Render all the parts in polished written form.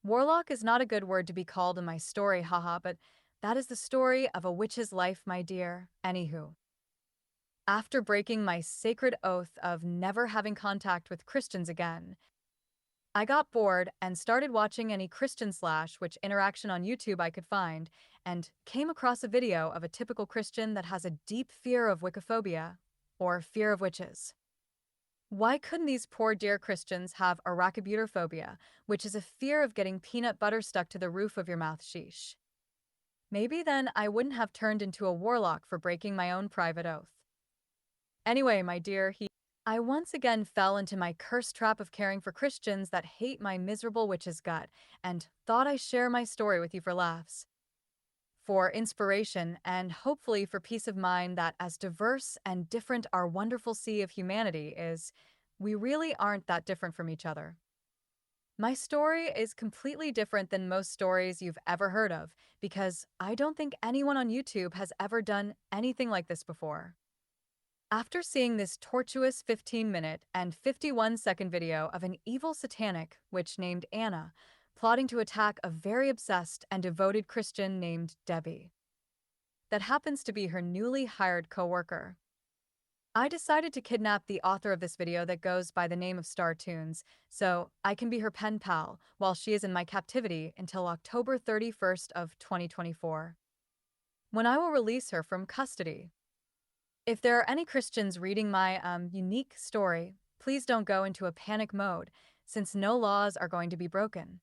Warlock is not a good word to be called in my story, haha, but that is the story of a witch's life, my dear. Anywho, after breaking my sacred oath of never having contact with Christians again, I got bored and started watching any Christian slash witch interaction on YouTube I could find, and came across a video of a typical Christian that has a deep fear of wiccophobia, or fear of witches. Why couldn't these poor dear Christians have arachibutyrophobia, which is a fear of getting peanut butter stuck to the roof of your mouth, sheesh? Maybe then I wouldn't have turned into a warlock for breaking my own private oath. Anyway, my dear, I once again fell into my cursed trap of caring for Christians that hate my miserable witch's gut, and thought I share my story with you for laughs, for inspiration, and hopefully for peace of mind that as diverse and different our wonderful sea of humanity is, we really aren't that different from each other. My story is completely different than most stories you've ever heard of, because I don't think anyone on YouTube has ever done anything like this before. After seeing this tortuous 15-minute and 51-second video of an evil satanic witch named Anna plotting to attack a very obsessed and devoted Christian named Debbie, that happens to be her newly hired co-worker, I decided to kidnap the author of this video that goes by the name of StarTunes, so I can be her pen pal while she is in my captivity until October 31st of 2024, when I will release her from custody. If there are any Christians reading my unique story, please don't go into a panic mode, since no laws are going to be broken.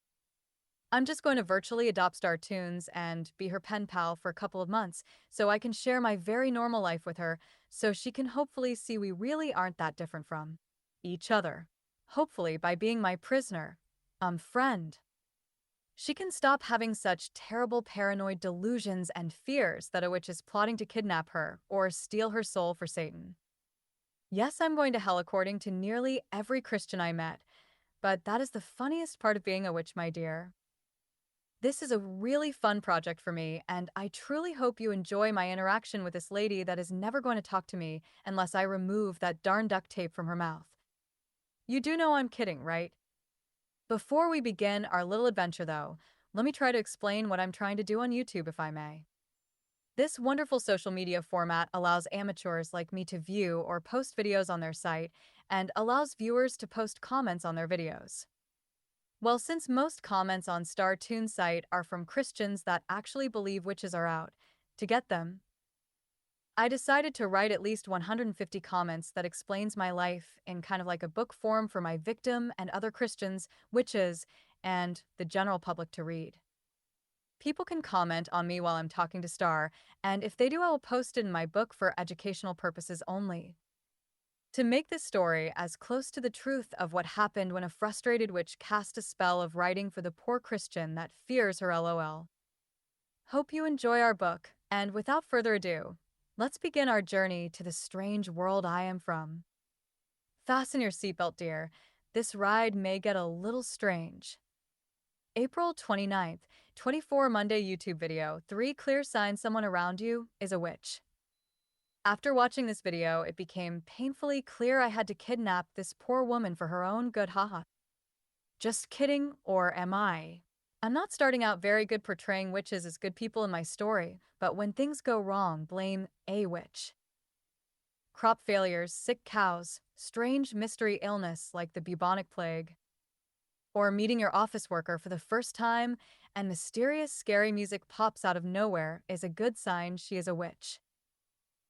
I'm just going to virtually adopt StarTunes and be her pen pal for a couple of months, so I can share my very normal life with her, so she can hopefully see we really aren't that different from each other. Hopefully by being my prisoner, friend. She can stop having such terrible paranoid delusions and fears that a witch is plotting to kidnap her or steal her soul for Satan. Yes, I'm going to hell according to nearly every Christian I met, but that is the funniest part of being a witch, my dear. This is a really fun project for me, and I truly hope you enjoy my interaction with this lady that is never going to talk to me unless I remove that darn duct tape from her mouth. You do know I'm kidding, right? Before we begin our little adventure, though, let me try to explain what I'm trying to do on YouTube, if I may. This wonderful social media format allows amateurs like me to view or post videos on their site and allows viewers to post comments on their videos. Well, since most comments on StarTunes site are from Christians that actually believe witches are out, to get them, I decided to write at least 150 comments that explains my life in kind of like a book form for my victim and other Christians, witches, and the general public to read. People can comment on me while I'm talking to Star, and if they do, I will post it in my book for educational purposes only. To make this story as close to the truth of what happened when a frustrated witch cast a spell of writing for the poor Christian that fears her, lol. Hope you enjoy our book, and without further ado, let's begin our journey to the strange world I am from. Fasten your seatbelt, dear. This ride may get a little strange. April 29th, 24 Monday YouTube video, 3 clear signs someone around you is a witch. After watching this video, it became painfully clear I had to kidnap this poor woman for her own good, haha. Just kidding, or am I? I'm not starting out very good portraying witches as good people in my story, but when things go wrong, blame a witch. Crop failures, sick cows, strange mystery illness like the bubonic plague, or meeting your office worker for the first time and mysterious scary music pops out of nowhere is a good sign she is a witch.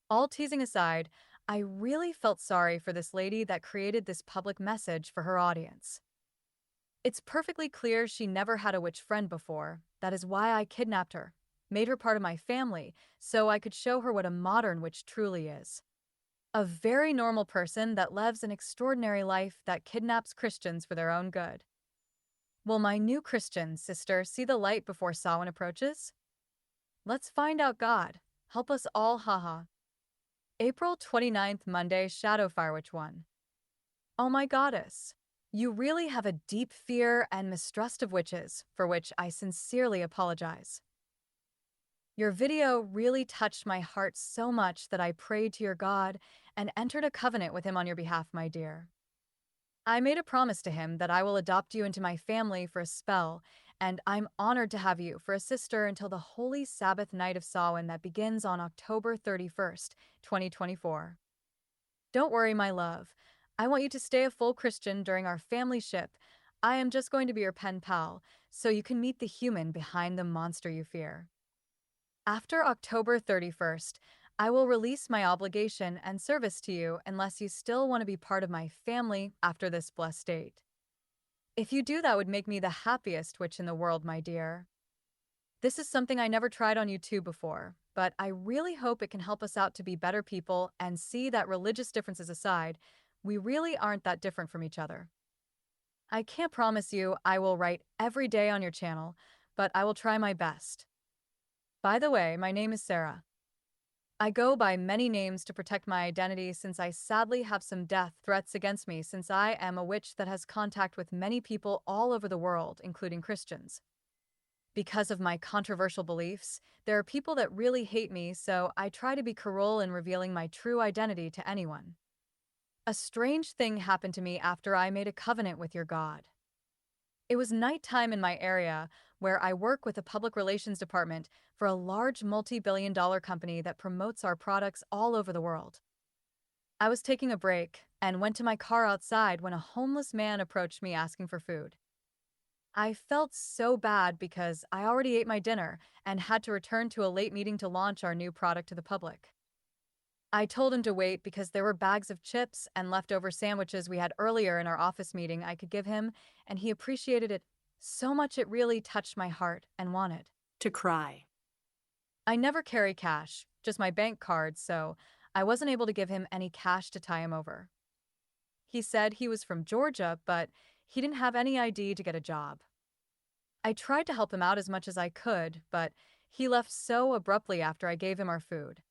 All teasing aside, I really felt sorry for this lady that created this public message for her audience. It's perfectly clear she never had a witch friend before. That is why I kidnapped her, made her part of my family, so I could show her what a modern witch truly is. A very normal person that lives an extraordinary life that kidnaps Christians for their own good. Will my new Christian sister see the light before Samhain approaches? Let's find out, God. Help us all, haha. April 29th, Monday, Shadow Firewitch 1. Oh my goddess. You really have a deep fear and mistrust of witches, for which I sincerely apologize. Your video really touched my heart so much that I prayed to your God and entered a covenant with him on your behalf, my dear. I made a promise to him that I will adopt you into my family for a spell, and I'm honored to have you for a sister until the holy Sabbath night of Samhain that begins on October 31st, 2024. Don't worry, my love. I want you to stay a full Christian during our family ship. I am just going to be your pen pal, so you can meet the human behind the monster you fear. After October 31st, I will release my obligation and service to you unless you still want to be part of my family after this blessed date. If you do, that would make me the happiest witch in the world, my dear. This is something I never tried on YouTube before, but I really hope it can help us out to be better people and see that religious differences aside, we really aren't that different from each other. I can't promise you I will write every day on your channel, but I will try my best. By the way, my name is Sarah. I go by many names to protect my identity since I sadly have some death threats against me since I am a witch that has contact with many people all over the world, including Christians. Because of my controversial beliefs, there are people that really hate me, so I try to be careful in revealing my true identity to anyone. A strange thing happened to me after I made a covenant with your God. It was nighttime in my area, where I work with a public relations department for a large multi-billion-dollar company that promotes our products all over the world. I was taking a break and went to my car outside when a homeless man approached me asking for food. I felt so bad because I already ate my dinner and had to return to a late meeting to launch our new product to the public. I told him to wait because there were bags of chips and leftover sandwiches we had earlier in our office meeting I could give him, and he appreciated it so much it really touched my heart and wanted to cry. I never carry cash, just my bank card, so I wasn't able to give him any cash to tie him over. He said he was from Georgia, but he didn't have any ID to get a job. I tried to help him out as much as I could, but he left so abruptly after I gave him our food.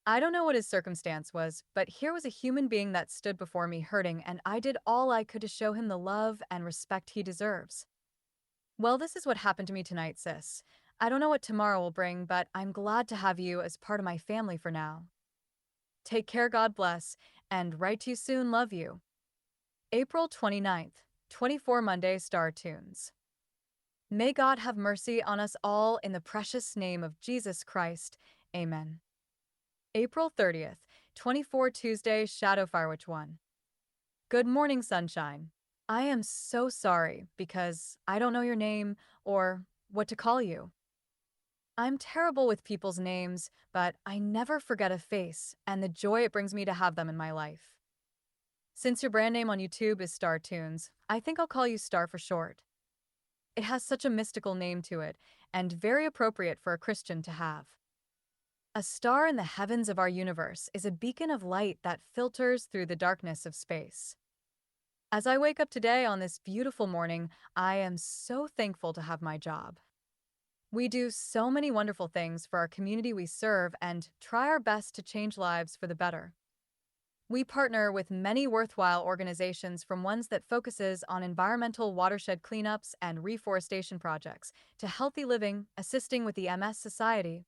I don't know what his circumstance was, but here was a human being that stood before me hurting, and I did all I could to show him the love and respect he deserves. Well, this is what happened to me tonight, sis. I don't know what tomorrow will bring, but I'm glad to have you as part of my family for now. Take care, God bless, and write to you soon, love you. April 29th, 24 Monday Star Tunes. May God have mercy on us all in the precious name of Jesus Christ. Amen. April 30th, 24 Tuesday Shadow Firewitch 1. Good morning, sunshine. I am so sorry because I don't know your name or what to call you. I'm terrible with people's names, but I never forget a face and the joy it brings me to have them in my life. Since your brand name on YouTube is Star Tunes, I think I'll call you Star for short. It has such a mystical name to it and very appropriate for a Christian to have. A star in the heavens of our universe is a beacon of light that filters through the darkness of space. As I wake up today on this beautiful morning, I am so thankful to have my job. We do so many wonderful things for our community we serve and try our best to change lives for the better. We partner with many worthwhile organizations, from ones that focuses on environmental watershed cleanups and reforestation projects to healthy living, assisting with the MS Society,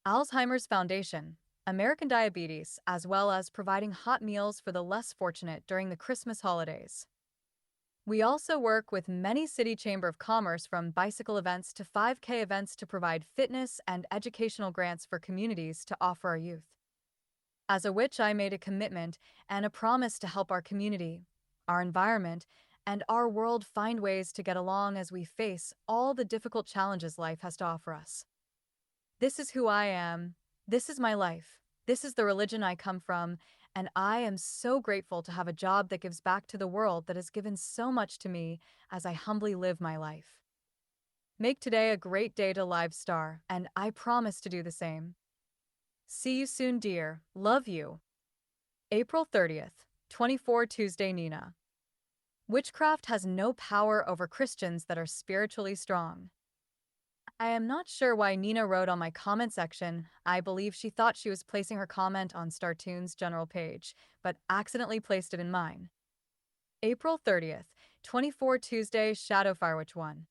Alzheimer's Foundation, American Diabetes, as well as providing hot meals for the less fortunate during the Christmas holidays. We also work with many city chamber of commerce, from bicycle events to 5K events, to provide fitness and educational grants for communities to offer our youth. As a witch, I made a commitment and a promise to help our community, our environment, and our world find ways to get along as we face all the difficult challenges life has to offer us. This is who I am. This is my life. This is the religion I come from, and I am so grateful to have a job that gives back to the world that has given so much to me as I humbly live my life. Make today a great day to Live Star, and I promise to do the same. See you soon, dear. Love you. April 30th, 24 Tuesday Nina. Witchcraft has no power over Christians that are spiritually strong. I am not sure why Nina wrote on my comment section. I believe she thought she was placing her comment on StarTunes' general page, but accidentally placed it in mine. April 30th, 24 Tuesday Shadow Firewitch 1.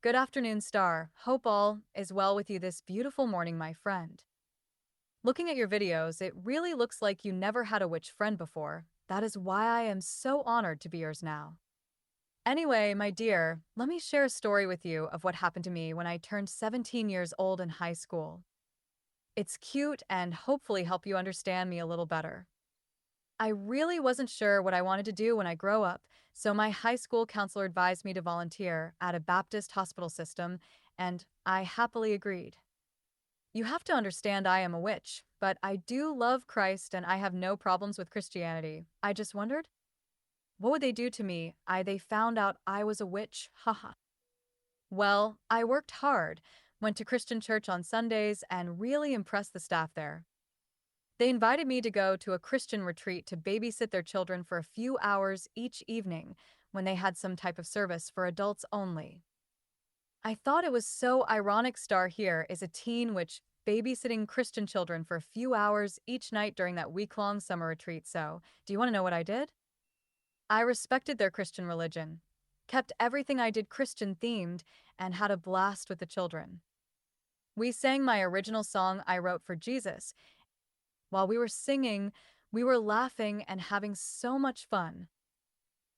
Good afternoon, Star. Hope all is well with you this beautiful morning, my friend. Looking at your videos, it really looks like you never had a witch friend before. That is why I am so honored to be yours now. Anyway, my dear, let me share a story with you of what happened to me when I turned 17 years old in high school. It's cute and hopefully help you understand me a little better. I really wasn't sure what I wanted to do when I grow up, so my high school counselor advised me to volunteer at a Baptist hospital system, and I happily agreed. You have to understand I am a witch, but I do love Christ and I have no problems with Christianity. I just wondered, what would they do to me? They found out I was a witch. Haha. Well, I worked hard, went to Christian church on Sundays, and really impressed the staff there. They invited me to go to a Christian retreat to babysit their children for a few hours each evening when they had some type of service for adults only. I thought it was so ironic Star here is a teen which babysitting Christian children for a few hours each night during that week-long summer retreat. So, do you want to know what I did? I respected their Christian religion, kept everything I did Christian themed, and had a blast with the children. We sang my original song I wrote for Jesus. While we were singing, we were laughing and having so much fun.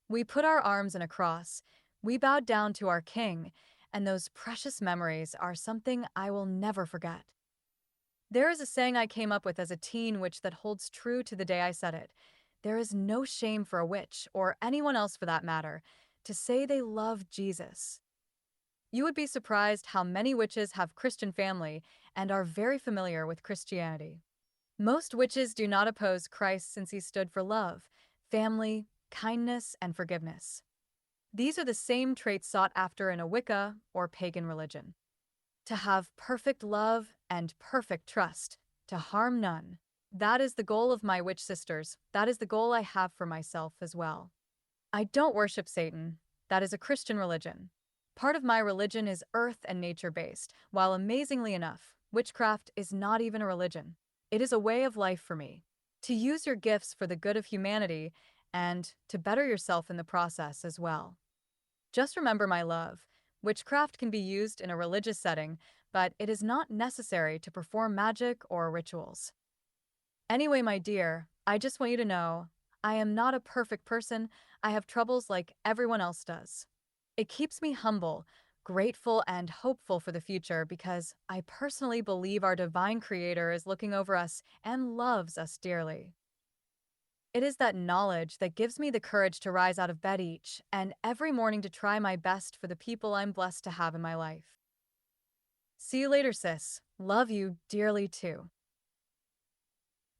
We put our arms in a cross, we bowed down to our King, and those precious memories are something I will never forget. There is a saying I came up with as a teen which that holds true to the day I said it. There is no shame for a witch, or anyone else for that matter, to say they love Jesus. You would be surprised how many witches have Christian family and are very familiar with Christianity. Most witches do not oppose Christ since he stood for love, family, kindness, and forgiveness. These are the same traits sought after in a Wicca or pagan religion. To have perfect love and perfect trust, to harm none. That is the goal of my witch sisters. That is the goal I have for myself as well. I don't worship Satan. That is a Christian religion. Part of my religion is earth and nature based, while amazingly enough, witchcraft is not even a religion. It is a way of life for me. To use your gifts for the good of humanity and to better yourself in the process as well. Just remember, my love, witchcraft can be used in a religious setting, but it is not necessary to perform magic or rituals. Anyway, my dear, I just want you to know, I am not a perfect person. I have troubles like everyone else does. It keeps me humble, grateful, and hopeful for the future because I personally believe our divine creator is looking over us and loves us dearly. It is that knowledge that gives me the courage to rise out of bed each and every morning to try my best for the people I'm blessed to have in my life. See you later, sis. Love you dearly too.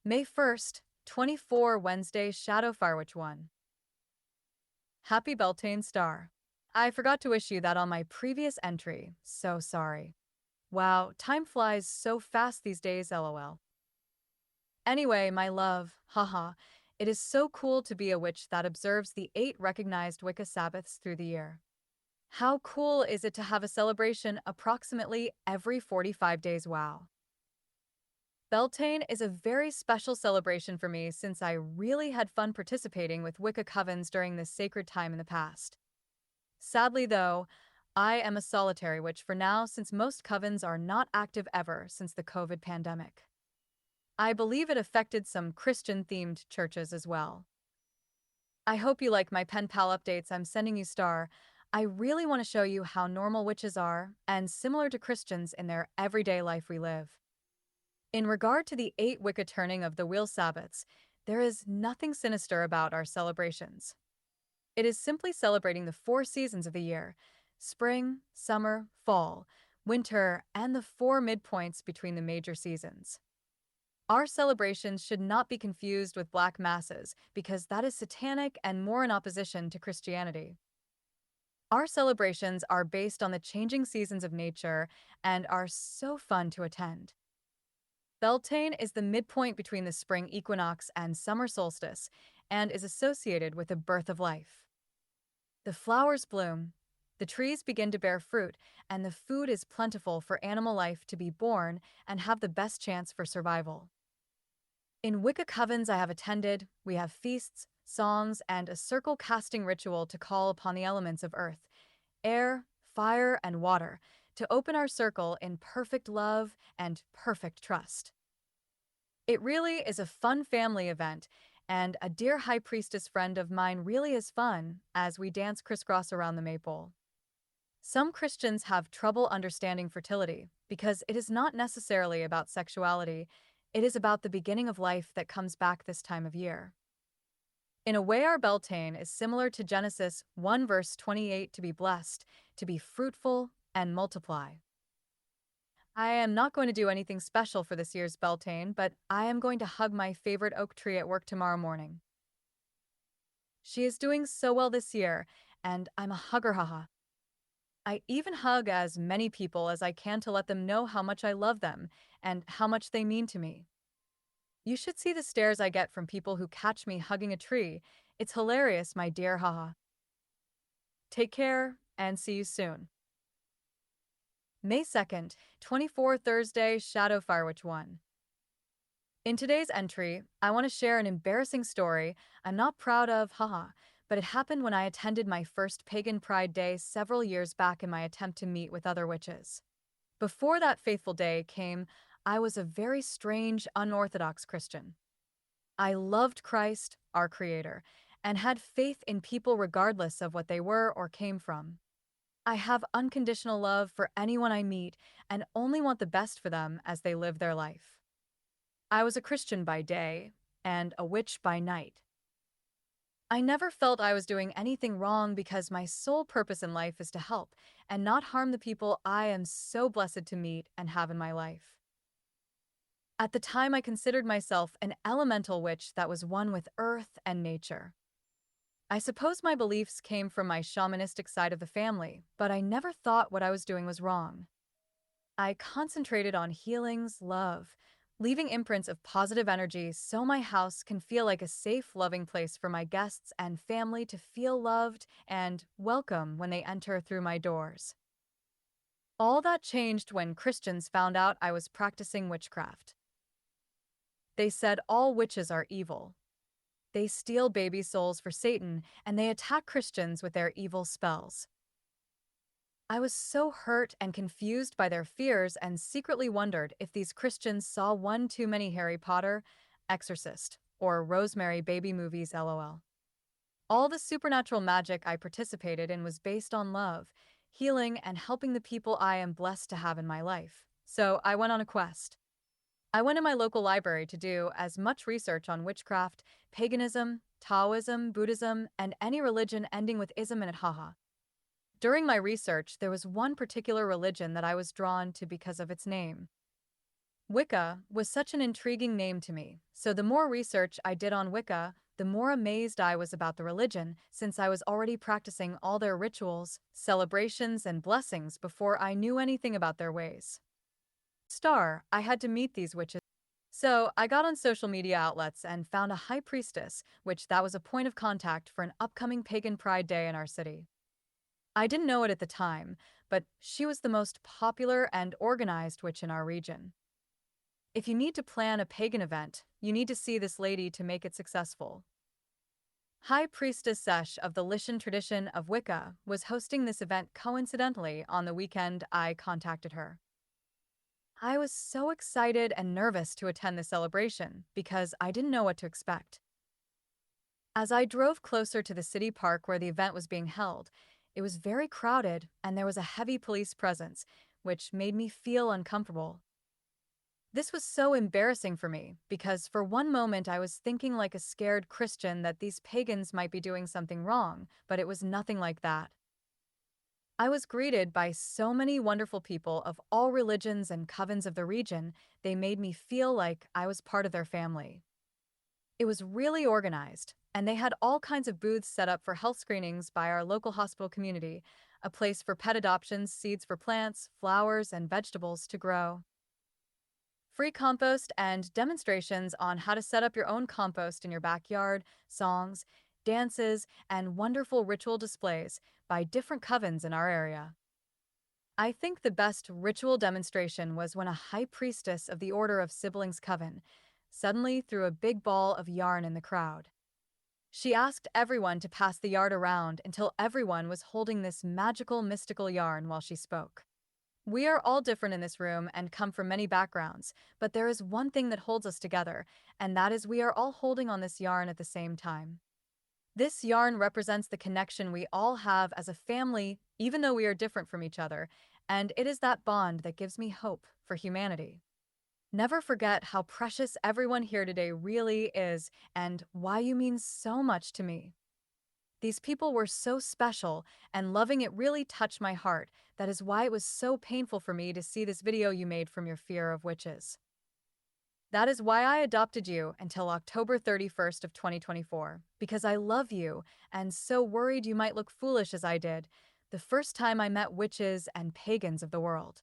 May 1st, 24 Wednesday, Shadow Firewitch 1. Happy Beltane Star. I forgot to wish you that on my previous entry. So sorry. Wow, time flies so fast these days, lol. Anyway, my love, haha, it is so cool to be a witch that observes the 8 recognized Wicca Sabbaths through the year. How cool is it to have a celebration approximately every 45 days? Wow. Beltane is a very special celebration for me since I really had fun participating with Wicca covens during this sacred time in the past. Sadly, though, I am a solitary witch for now since most covens are not active ever since the COVID pandemic. I believe it affected some Christian-themed churches as well. I hope you like my pen pal updates I'm sending you, Star. I really want to show you how normal witches are and similar to Christians in their everyday life we live. In regard to the 8 Wicca turning of the wheel Sabbaths, there is nothing sinister about our celebrations. It is simply celebrating the 4 seasons of the year: spring, summer, fall, winter, and the 4 midpoints between the major seasons. Our celebrations should not be confused with Black Masses because that is satanic and more in opposition to Christianity. Our celebrations are based on the changing seasons of nature and are so fun to attend. Beltane is the midpoint between the spring equinox and summer solstice and is associated with the birth of life. The flowers bloom, the trees begin to bear fruit, and the food is plentiful for animal life to be born and have the best chance for survival. In Wicca covens I have attended, we have feasts, songs, and a circle casting ritual to call upon the elements of earth, air, fire, and water to open our circle in perfect love and perfect trust. It really is a fun family event, and a dear high priestess friend of mine really is fun as we dance crisscross around the maypole. Some Christians have trouble understanding fertility because it is not necessarily about sexuality, it is about the beginning of life that comes back this time of year. In a way, our Beltane is similar to Genesis 1 verse 28 to be blessed, to be fruitful, and multiply. I am not going to do anything special for this year's Beltane, but I am going to hug my favorite oak tree at work tomorrow morning. She is doing so well this year, and I'm a hugger, haha. I even hug as many people as I can to let them know how much I love them and how much they mean to me. You should see the stares I get from people who catch me hugging a tree. It's hilarious, my dear, haha. Take care, and see you soon. May 2nd, 24 Thursday, Shadow Firewitch 1. In today's entry, I want to share an embarrassing story I'm not proud of, haha, but it happened when I attended my first Pagan Pride Day several years back in my attempt to meet with other witches. Before that faithful day came, I was a very strange, unorthodox Christian. I loved Christ, our Creator, and had faith in people regardless of what they were or came from. I have unconditional love for anyone I meet and only want the best for them as they live their life. I was a Christian by day and a witch by night. I never felt I was doing anything wrong because my sole purpose in life is to help and not harm the people I am so blessed to meet and have in my life. At the time, I considered myself an elemental witch that was one with earth and nature. I suppose my beliefs came from my shamanistic side of the family, but I never thought what I was doing was wrong. I concentrated on healings, love, leaving imprints of positive energy so my house can feel like a safe, loving place for my guests and family to feel loved and welcome when they enter through my doors. All that changed when Christians found out I was practicing witchcraft. They said all witches are evil. They steal baby souls for Satan, and they attack Christians with their evil spells. I was so hurt and confused by their fears and secretly wondered if these Christians saw one too many Harry Potter, Exorcist, or Rosemary Baby movies, lol. All the supernatural magic I participated in was based on love, healing, and helping the people I am blessed to have in my life. So I went on a quest. I went to my local library to do as much research on witchcraft, paganism, Taoism, Buddhism, and any religion ending with ism in it, haha. During my research, there was one particular religion that I was drawn to because of its name. Wicca was such an intriguing name to me, so the more research I did on Wicca, the more amazed I was about the religion, since I was already practicing all their rituals, celebrations, and blessings before I knew anything about their ways. I had to meet these witches. So I got on social media outlets and found a high priestess, which that was a point of contact for an upcoming Pagan Pride Day in our city. I didn't know it at the time, but she was the most popular and organized witch in our region. If you need to plan a pagan event, you need to see this lady to make it successful. High Priestess Sesh of the Lishan tradition of Wicca was hosting this event coincidentally on the weekend I contacted her. I was so excited and nervous to attend the celebration because I didn't know what to expect. As I drove closer to the city park where the event was being held, it was very crowded and there was a heavy police presence, which made me feel uncomfortable. This was so embarrassing for me because for one moment I was thinking like a scared Christian that these pagans might be doing something wrong, but it was nothing like that. I was greeted by so many wonderful people of all religions and covens of the region, they made me feel like I was part of their family. It was really organized, and they had all kinds of booths set up for health screenings by our local hospital community, a place for pet adoptions, seeds for plants, flowers, and vegetables to grow. Free compost and demonstrations on how to set up your own compost in your backyard, songs, dances, and wonderful ritual displays by different covens in our area. I think the best ritual demonstration was when a high priestess of the Order of Siblings Coven suddenly threw a big ball of yarn in the crowd. She asked everyone to pass the yarn around until everyone was holding this magical, mystical yarn while she spoke. We are all different in this room and come from many backgrounds, but there is one thing that holds us together, and that is we are all holding on this yarn at the same time. This yarn represents the connection we all have as a family, even though we are different from each other, and it is that bond that gives me hope for humanity. Never forget how precious everyone here today really is and why you mean so much to me. These people were so special, and loving it really touched my heart. That is why it was so painful for me to see this video you made from your fear of witches. That is why I adopted you until October 31st of 2024, because I love you and so worried you might look foolish as I did the first time I met witches and pagans of the world.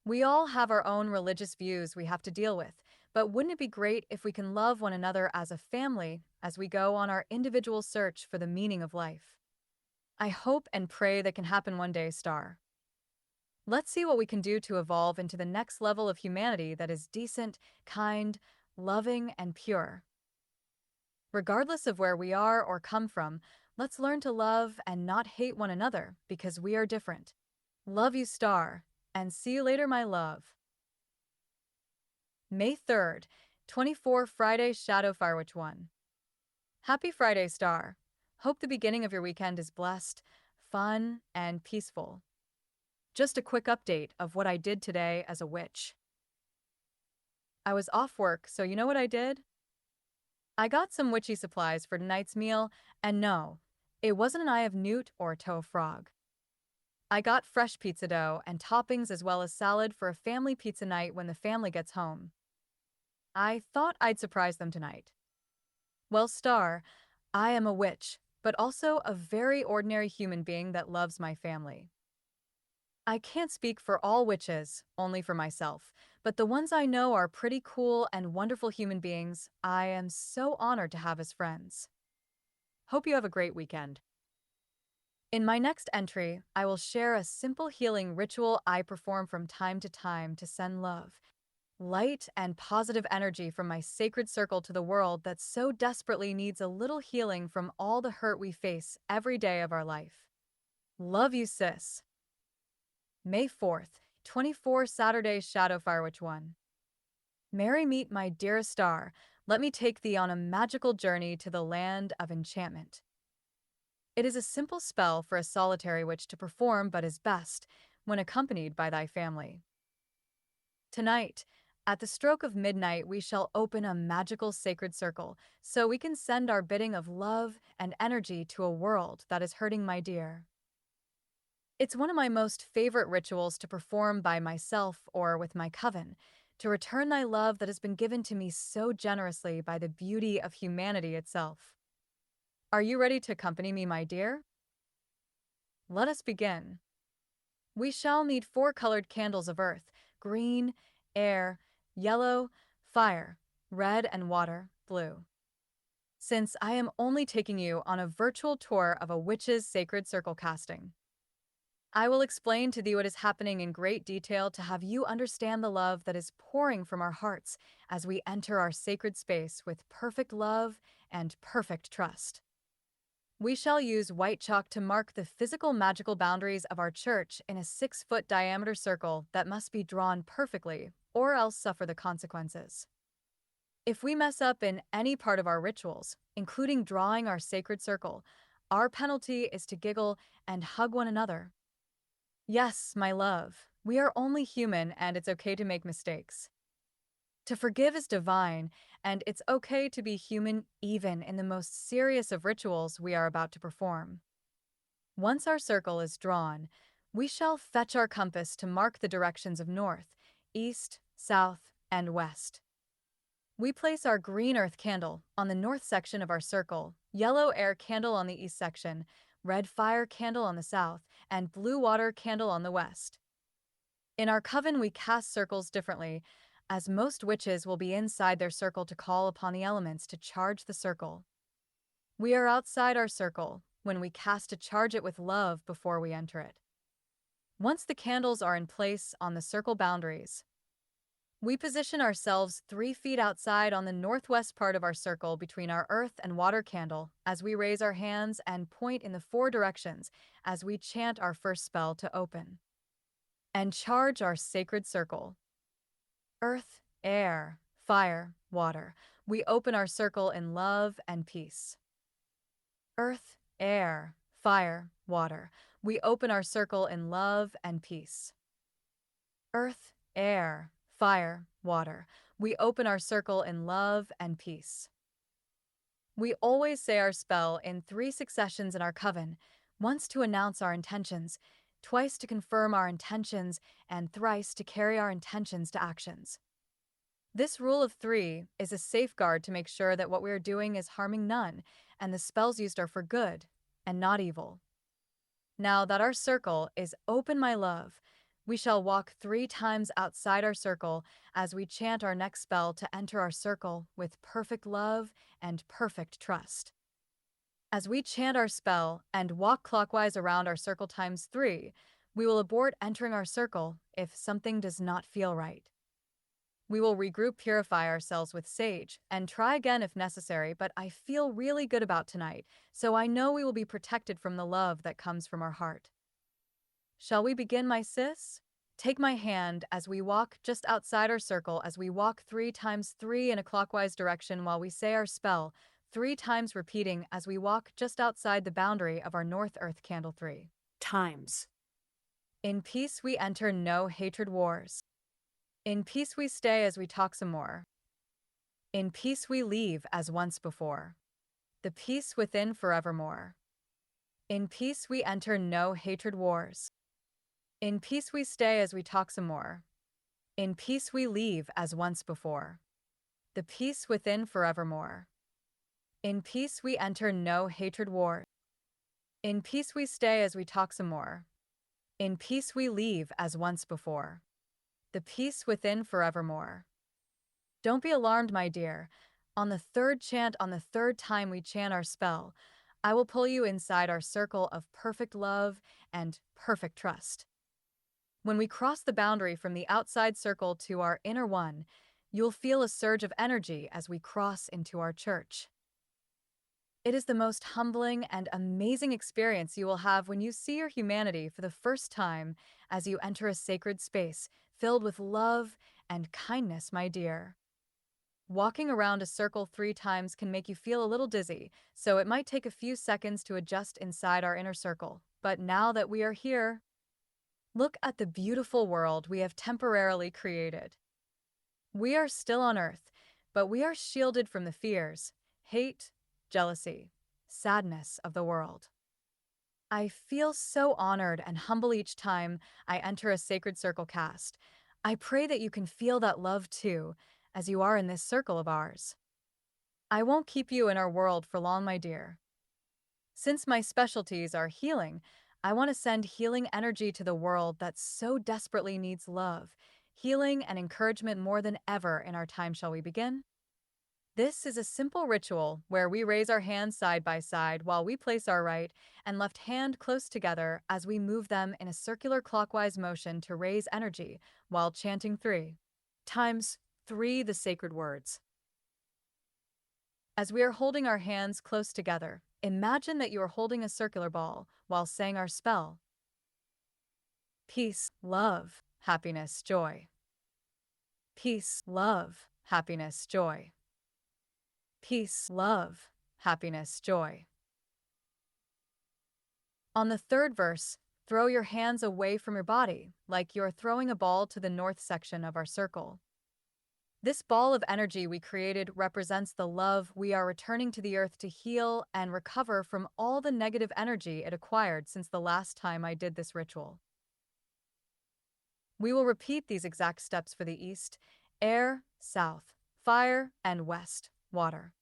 We all have our own religious views we have to deal with, but wouldn't it be great if we can love one another as a family as we go on our individual search for the meaning of life? I hope and pray that can happen one day, Star. Let's see what we can do to evolve into the next level of humanity that is decent, kind, loving, and pure. Regardless of where we are or come from, let's learn to love and not hate one another because we are different. Love you, Star, and see you later, my love. May 3rd, 24 Friday Shadow Firewitch 1. Happy Friday, Star. Hope the beginning of your weekend is blessed, fun, and peaceful. Just a quick update of what I did today as a witch. I was off work, so you know what I did? I got some witchy supplies for tonight's meal, and no, it wasn't an eye of newt or a toe of frog. I got fresh pizza dough and toppings as well as salad for a family pizza night when the family gets home. I thought I'd surprise them tonight. Well, Star, I am a witch, but also a very ordinary human being that loves my family. I can't speak for all witches, only for myself, but the ones I know are pretty cool and wonderful human beings I am so honored to have as friends. Hope you have a great weekend. In my next entry, I will share a simple healing ritual I perform from time to time to send love, light, and positive energy from my sacred circle to the world that so desperately needs a little healing from all the hurt we face every day of our life. Love you, sis. May 4th, 24 Saturday Shadow Firewitch 1. Merry meet my dearest star. Let me take thee on a magical journey to the land of enchantment. It is a simple spell for a solitary witch to perform, but is best when accompanied by thy family. Tonight, at the stroke of midnight, we shall open a magical sacred circle so we can send our bidding of love and energy to a world that is hurting, my dear. It's one of my most favorite rituals to perform by myself or with my coven, to return thy love that has been given to me so generously by the beauty of humanity itself. Are you ready to accompany me, my dear? Let us begin. We shall need 4 colored candles of earth: green, air, yellow, fire, red, and water, blue. Since I am only taking you on a virtual tour of a witch's sacred circle casting, I will explain to thee what is happening in great detail to have you understand the love that is pouring from our hearts as we enter our sacred space with perfect love and perfect trust. We shall use white chalk to mark the physical magical boundaries of our church in a 6-foot diameter circle that must be drawn perfectly, or else suffer the consequences. If we mess up in any part of our rituals, including drawing our sacred circle, our penalty is to giggle and hug one another. Yes, my love, we are only human and it's okay to make mistakes. To forgive is divine, and it's okay to be human even in the most serious of rituals we are about to perform. Once our circle is drawn, we shall fetch our compass to mark the directions of north, east, south, and west. We place our green earth candle on the north section of our circle, yellow air candle on the east section, red fire candle on the south, and blue water candle on the west. In our coven, we cast circles differently, as most witches will be inside their circle to call upon the elements to charge the circle. We are outside our circle when we cast to charge it with love before we enter it. Once the candles are in place on the circle boundaries, we position ourselves 3 feet outside on the northwest part of our circle between our earth and water candle as we raise our hands and point in the 4 directions as we chant our first spell to open. and charge our sacred circle. Earth, air, fire, water. We open our circle in love and peace. Earth, air, fire, water. We open our circle in love and peace. Earth, air, fire, water. We open our circle in love and peace. We always say our spell in 3 successions in our coven, once to announce our intentions, twice to confirm our intentions, and thrice to carry our intentions to actions. This rule of 3 is a safeguard to make sure that what we are doing is harming none, and the spells used are for good and not evil. Now that our circle is open, my love, we shall walk 3 times outside our circle as we chant our next spell to enter our circle with perfect love and perfect trust. As we chant our spell and walk clockwise around our circle times 3, we will abort entering our circle if something does not feel right. We will regroup, purify ourselves with sage, and try again if necessary, but I feel really good about tonight, so I know we will be protected from the love that comes from our heart. Shall we begin, my sis? Take my hand as we walk just outside our circle, as we walk 3 times 3 in a clockwise direction while we say our spell, 3 times repeating as we walk just outside the boundary of our North Earth candle 3 times. In peace we enter, no hatred wars. In peace we stay as we talk some more. In peace we leave as once before. The peace within forevermore. In peace we enter, no hatred wars. In peace we stay as we talk some more. In peace we leave as once before. The peace within forevermore. In peace we enter, no hatred wars. In peace we stay as we talk some more. In peace we leave as once before. The peace within forevermore. Don't be alarmed, my dear. On the 3rd chant, on the 3rd time we chant our spell, I will pull you inside our circle of perfect love and perfect trust. When we cross the boundary from the outside circle to our inner one, you'll feel a surge of energy as we cross into our church. It is the most humbling and amazing experience you will have when you see your humanity for the first time as you enter a sacred space filled with love and kindness, my dear. Walking around a circle 3 times can make you feel a little dizzy, so it might take a few seconds to adjust inside our inner circle. But now that we are here, look at the beautiful world we have temporarily created. We are still on Earth, but we are shielded from the fears, hate, jealousy, sadness of the world. I feel so honored and humble each time I enter a sacred circle cast. I pray that you can feel that love too, as you are in this circle of ours. I won't keep you in our world for long, my dear. Since my specialties are healing, I want to send healing energy to the world that so desperately needs love, healing and encouragement more than ever in our time. Shall we begin? This is a simple ritual where we raise our hands side by side while we place our right and left hand close together as we move them in a circular clockwise motion to raise energy while chanting 3 times 3 the sacred words. As we are holding our hands close together, imagine that you are holding a circular ball while saying our spell. Peace, love, happiness, joy. Peace, love, happiness, joy. Peace, love, happiness, joy. On the 3rd verse, throw your hands away from your body, like you're throwing a ball to the north section of our circle. This ball of energy we created represents the love we are returning to the earth to heal and recover from all the negative energy it acquired since the last time I did this ritual. We will repeat these exact steps for the east, air, south, fire, and west, water.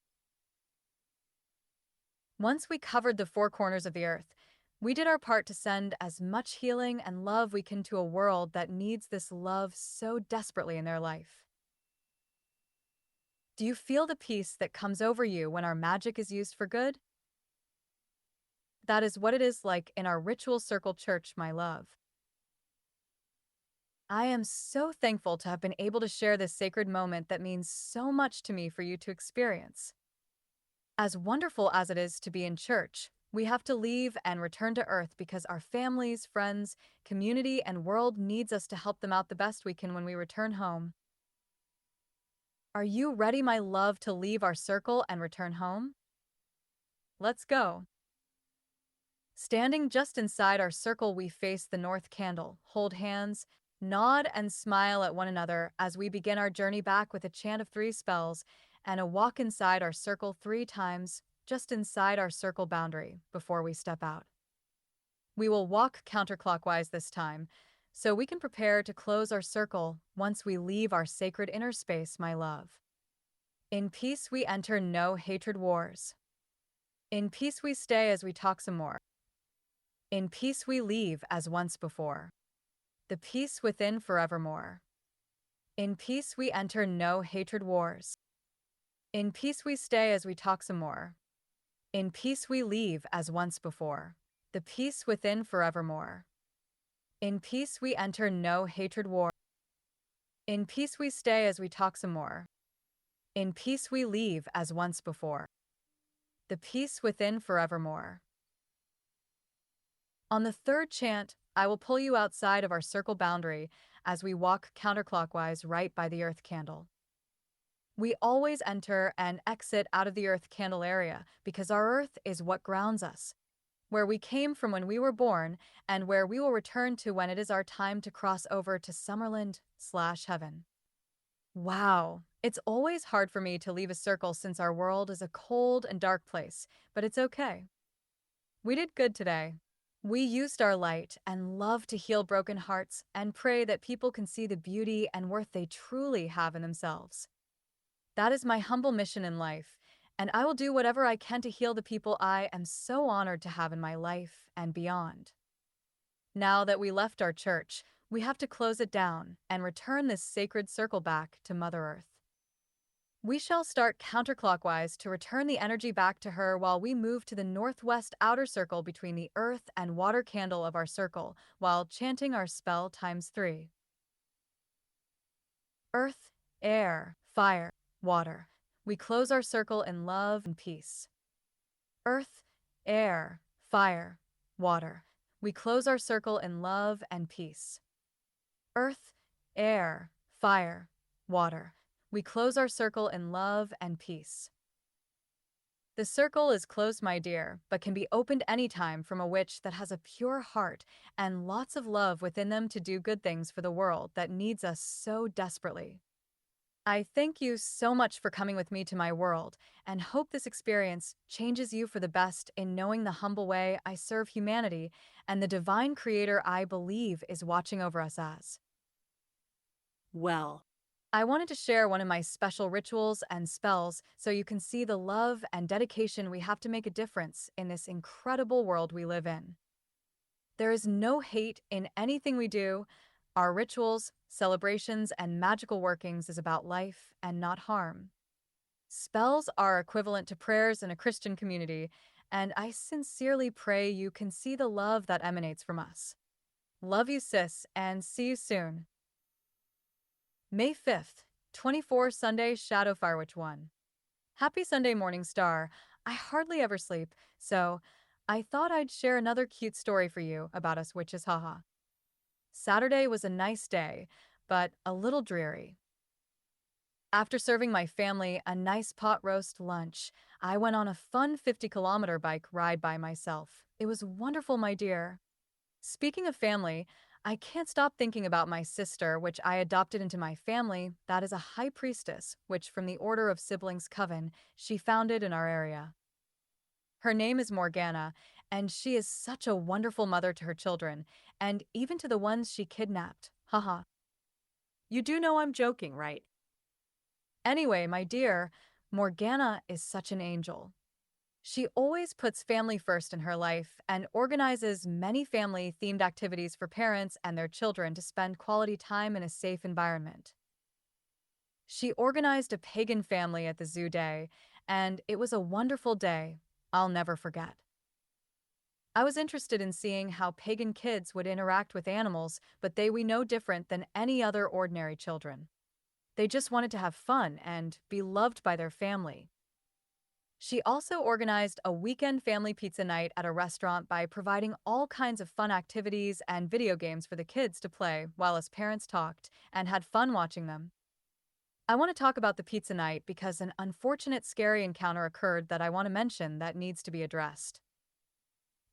Once we covered the 4 corners of the earth, we did our part to send as much healing and love we can to a world that needs this love so desperately in their life. Do you feel the peace that comes over you when our magic is used for good? That is what it is like in our ritual circle church, my love. I am so thankful to have been able to share this sacred moment that means so much to me for you to experience. As wonderful as it is to be in church, We have to leave and return to Earth because our families, friends, community, and world needs us to help them out the best we can when we return home. Are you ready, my love, to leave our circle and return home? Let's go. Standing just inside our circle, we face the north candle, hold hands, nod, and smile at one another as we begin our journey back with a chant of 3 spells and a walk inside our circle 3 times, just inside our circle boundary, before we step out. We will walk counterclockwise this time, so we can prepare to close our circle once we leave our sacred inner space, my love. In peace we enter, no hatred wars. In peace we stay as we talk some more. In peace we leave as once before. The peace within forevermore. In peace we enter, no hatred wars. In peace we stay as we talk some more. In peace we leave as once before. The peace within forevermore. In peace we enter, no hatred war. In peace we stay as we talk some more. In peace we leave as once before. The peace within forevermore. On the third chant, I will pull you outside of our circle boundary as we walk counterclockwise right by the earth candle. We always enter and exit out of the earth candle area because our earth is what grounds us, where we came from when we were born and where we will return to when it is our time to cross over to Summerland/Heaven. Wow, it's always hard for me to leave a circle since our world is a cold and dark place, but it's okay. We did good today. We used our light and love to heal broken hearts and pray that people can see the beauty and worth they truly have in themselves. That is my humble mission in life, and I will do whatever I can to heal the people I am so honored to have in my life and beyond. Now that we left our church, we have to close it down and return this sacred circle back to Mother Earth. We shall start counterclockwise to return the energy back to her while we move to the northwest outer circle between the earth and water candle of our circle while chanting our spell ×3. Earth, air, fire, water. We close our circle in love and peace. Earth, air, fire, water. We close our circle in love and peace. Earth, air, fire, water. We close our circle in love and peace. The circle is closed, my dear, but can be opened anytime from a witch that has a pure heart and lots of love within them to do good things for the world that needs us so desperately. I thank you so much for coming with me to my world and hope this experience changes you for the best in knowing the humble way I serve humanity and the divine creator I believe is watching over us as. Well, I wanted to share one of my special rituals and spells so you can see the love and dedication we have to make a difference in this incredible world we live in. There is no hate in anything we do. Our rituals, celebrations, and magical workings is about life and not harm. Spells are equivalent to prayers in a Christian community, and I sincerely pray you can see the love that emanates from us. Love you, sis, and see you soon. May 5th, 24 Sunday, Shadow Firewitch 1. Happy Sunday, Morning Star. I hardly ever sleep, so I thought I'd share another cute story for you about us witches, haha. Saturday was a nice day, but a little dreary. After serving my family a nice pot roast lunch, I went on a fun 50-kilometer bike ride by myself. It was wonderful, my dear. Speaking of family, I can't stop thinking about my sister, which I adopted into my family. That is a high priestess, which from the Order of Siblings Coven, she founded in our area. Her name is Morgana, and she is such a wonderful mother to her children, and even to the ones she kidnapped. Haha. You do know I'm joking, right? Anyway, my dear, Morgana is such an angel. She always puts family first in her life and organizes many family-themed activities for parents and their children to spend quality time in a safe environment. She organized a pagan family at the zoo day, and it was a wonderful day I'll never forget. I was interested in seeing how pagan kids would interact with animals, but they were no different than any other ordinary children. They just wanted to have fun and be loved by their family. She also organized a weekend family pizza night at a restaurant by providing all kinds of fun activities and video games for the kids to play while us parents talked and had fun watching them. I want to talk about the pizza night because an unfortunate scary encounter occurred that I want to mention that needs to be addressed.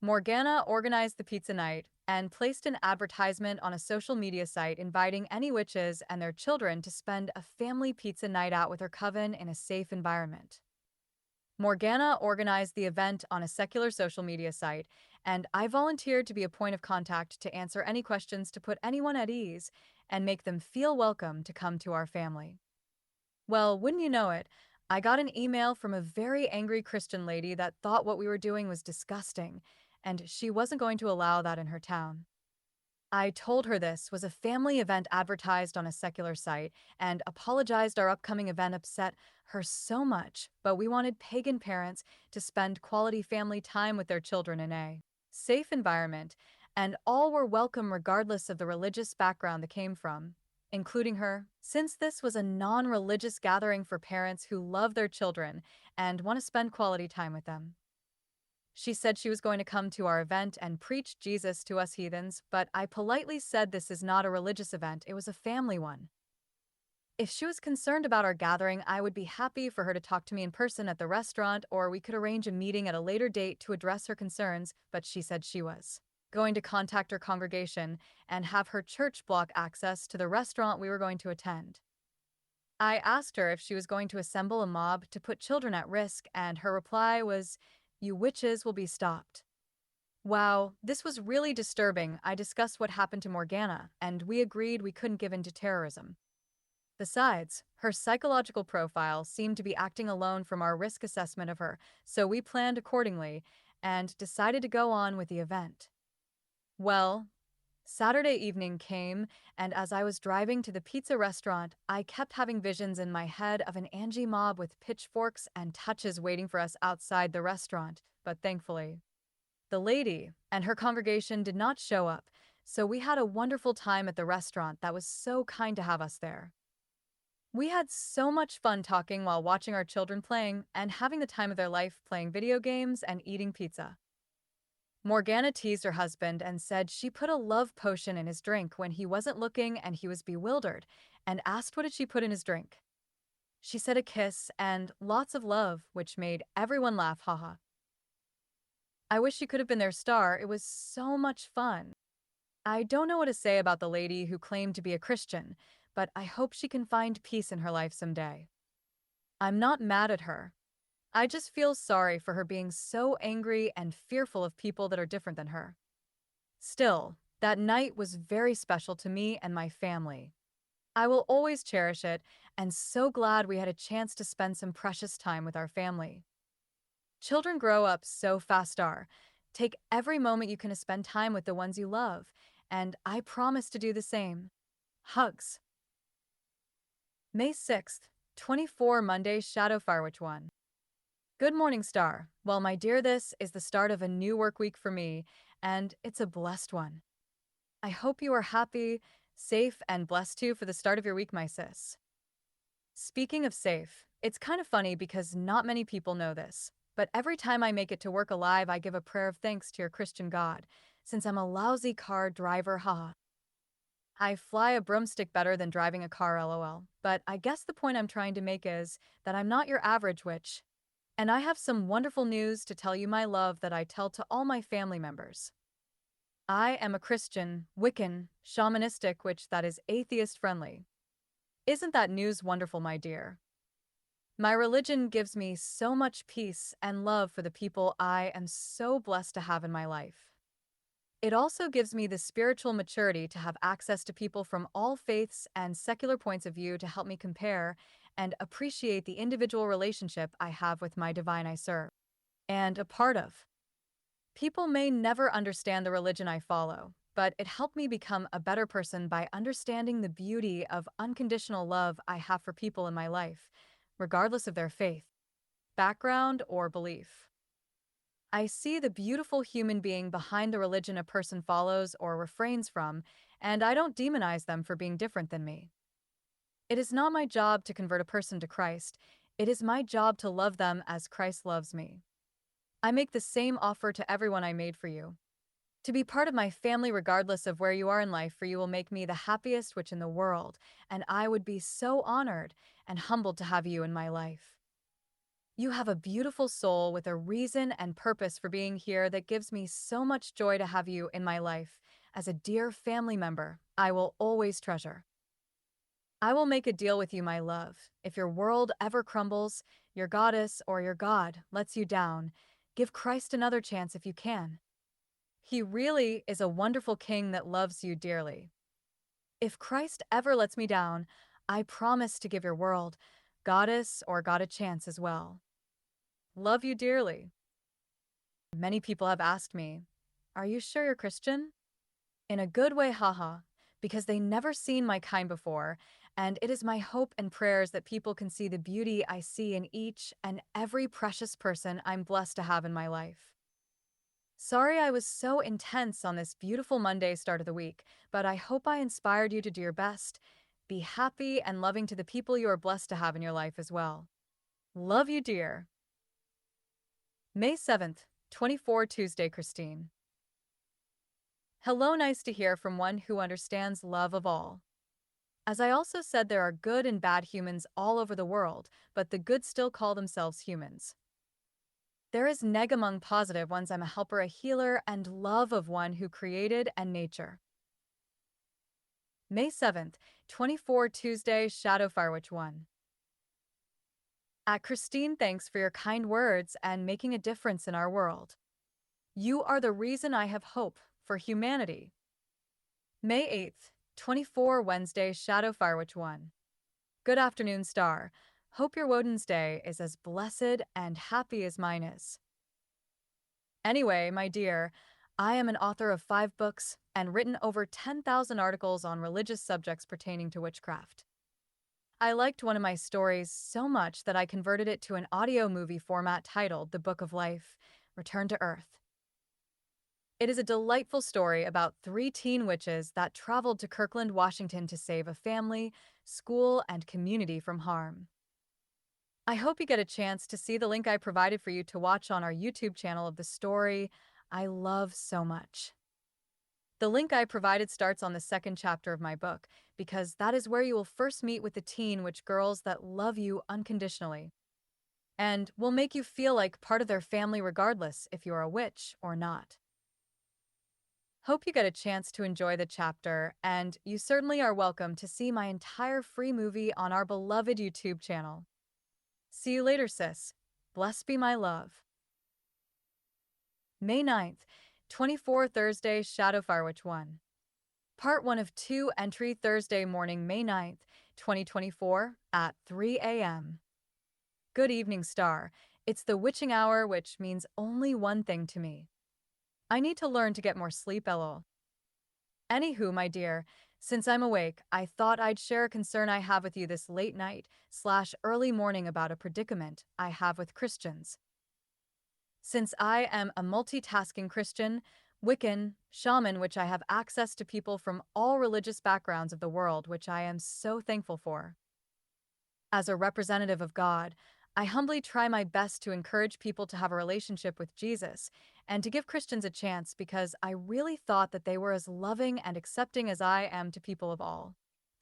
Morgana organized the pizza night and placed an advertisement on a social media site inviting any witches and their children to spend a family pizza night out with her coven in a safe environment. Morgana organized the event on a secular social media site, and I volunteered to be a point of contact to answer any questions to put anyone at ease and make them feel welcome to come to our family. Well, wouldn't you know it, I got an email from a very angry Christian lady that thought what we were doing was disgusting, and she wasn't going to allow that in her town. I told her this was a family event advertised on a secular site and apologized our upcoming event upset her so much, but we wanted pagan parents to spend quality family time with their children in a safe environment, and all were welcome regardless of the religious background they came from, including her, since this was a non religious gathering for parents who love their children and want to spend quality time with them. She said she was going to come to our event and preach Jesus to us heathens, but I politely said this is not a religious event, it was a family one. If she was concerned about our gathering, I would be happy for her to talk to me in person at the restaurant, or we could arrange a meeting at a later date to address her concerns, but she said she was going to contact her congregation and have her church block access to the restaurant we were going to attend. I asked her if she was going to assemble a mob to put children at risk, and her reply was, "You witches will be stopped." Wow, this was really disturbing. I discussed what happened to Morgana, and we agreed we couldn't give in to terrorism. Besides, her psychological profile seemed to be acting alone from our risk assessment of her, so we planned accordingly and decided to go on with the event. Well, Saturday evening came, and as I was driving to the pizza restaurant, I kept having visions in my head of an Angie mob with pitchforks and touches waiting for us outside the restaurant, but thankfully, the lady and her congregation did not show up, so we had a wonderful time at the restaurant that was so kind to have us there. We had so much fun talking while watching our children playing and having the time of their life playing video games and eating pizza. Morgana teased her husband and said she put a love potion in his drink when he wasn't looking and he was bewildered, and asked what did she put in his drink. She said a kiss and lots of love, which made everyone laugh, haha. I wish she could have been their star, it was so much fun. I don't know what to say about the lady who claimed to be a Christian, but I hope she can find peace in her life someday. I'm not mad at her. I just feel sorry for her being so angry and fearful of people that are different than her. Still, that night was very special to me and my family. I will always cherish it, and so glad we had a chance to spend some precious time with our family. Children grow up so fast. Take every moment you can to spend time with the ones you love, and I promise to do the same. Hugs. May 6th, 24 Monday, Shadow Firewitch 1. Good morning, Star. Well, my dear, this is the start of a new work week for me, and it's a blessed one. I hope you are happy, safe, and blessed too for the start of your week, my sis. Speaking of safe, it's kind of funny because not many people know this, but every time I make it to work alive, I give a prayer of thanks to your Christian God, since I'm a lousy car driver, haha. I fly a broomstick better than driving a car, lol, but I guess the point I'm trying to make is that I'm not your average witch. And I have some wonderful news to tell you, my love, that I tell to all my family members. I am a Christian, Wiccan, shamanistic witch that is atheist friendly. Isn't that news wonderful, my dear? My religion gives me so much peace and love for the people I am so blessed to have in my life. It also gives me the spiritual maturity to have access to people from all faiths and secular points of view to help me compare and appreciate the individual relationship I have with my divine I serve and a part of. People may never understand the religion I follow, but it helped me become a better person by understanding the beauty of unconditional love I have for people in my life, regardless of their faith, background, or belief. I see the beautiful human being behind the religion a person follows or refrains from, and I don't demonize them for being different than me. It is not my job to convert a person to Christ. It is my job to love them as Christ loves me. I make the same offer to everyone I made for you. To be part of my family regardless of where you are in life, for you will make me the happiest witch in the world, and I would be so honored and humbled to have you in my life. You have a beautiful soul with a reason and purpose for being here that gives me so much joy to have you in my life. As a dear family member, I will always treasure. I will make a deal with you, my love. If your world ever crumbles, your goddess or your god lets you down, give Christ another chance if you can. He really is a wonderful king that loves you dearly. If Christ ever lets me down, I promise to give your world, goddess or god, a chance as well. Love you dearly. Many people have asked me, are you sure you're Christian? In a good way, haha, because they never seen my kind before, and it is my hope and prayers that people can see the beauty I see in each and every precious person I'm blessed to have in my life. Sorry I was so intense on this beautiful Monday start of the week, but I hope I inspired you to do your best. Be happy and loving to the people you are blessed to have in your life as well. Love you, dear. May 7th, 24 Tuesday, Christine. Hello, nice to hear from one who understands love of all. As I also said, there are good and bad humans all over the world, but the good still call themselves humans. There is neg among positive ones. I'm a helper, a healer, and love of one who created and nature. May 7th, 24 Tuesday, Shadow Firewitch 1. At Christine, thanks for your kind words and making a difference in our world. You are the reason I have hope for humanity. May 8th, 24 Wednesday, Shadow Firewitch 1. Good afternoon, Star. Hope your Woden's Day is as blessed and happy as mine is. Anyway, my dear, I am an author of 5 books and written over 10,000 articles on religious subjects pertaining to witchcraft. I liked one of my stories so much that I converted it to an audio movie format titled The Book of Life, Return to Earth. It is a delightful story about 3 teen witches that traveled to Kirkland, Washington to save a family, school, and community from harm. I hope you get a chance to see the link I provided for you to watch on our YouTube channel of the story I love so much. The link I provided starts on the 2nd chapter of my book, because that is where you will first meet with the teen witch girls that love you unconditionally and will make you feel like part of their family regardless if you're a witch or not. Hope you get a chance to enjoy the chapter, and you certainly are welcome to see my entire free movie on our beloved YouTube channel. See you later, sis. Blessed be my love. May 9th, 24 Thursday, Shadow Firewitch 1. Part 1 of 2 entry Thursday morning, May 9th, 2024 at 3 a.m. Good evening, Star. It's the witching hour, which means only one thing to me. I need to learn to get more sleep, lol. Anywho, my dear, since I'm awake, I thought I'd share a concern I have with you this late night/early morning about a predicament I have with Christians. Since I am a multitasking Christian, Wiccan, shaman, which I have access to people from all religious backgrounds of the world, which I am so thankful for. As a representative of God, I humbly try my best to encourage people to have a relationship with Jesus and to give Christians a chance, because I really thought that they were as loving and accepting as I am to people of all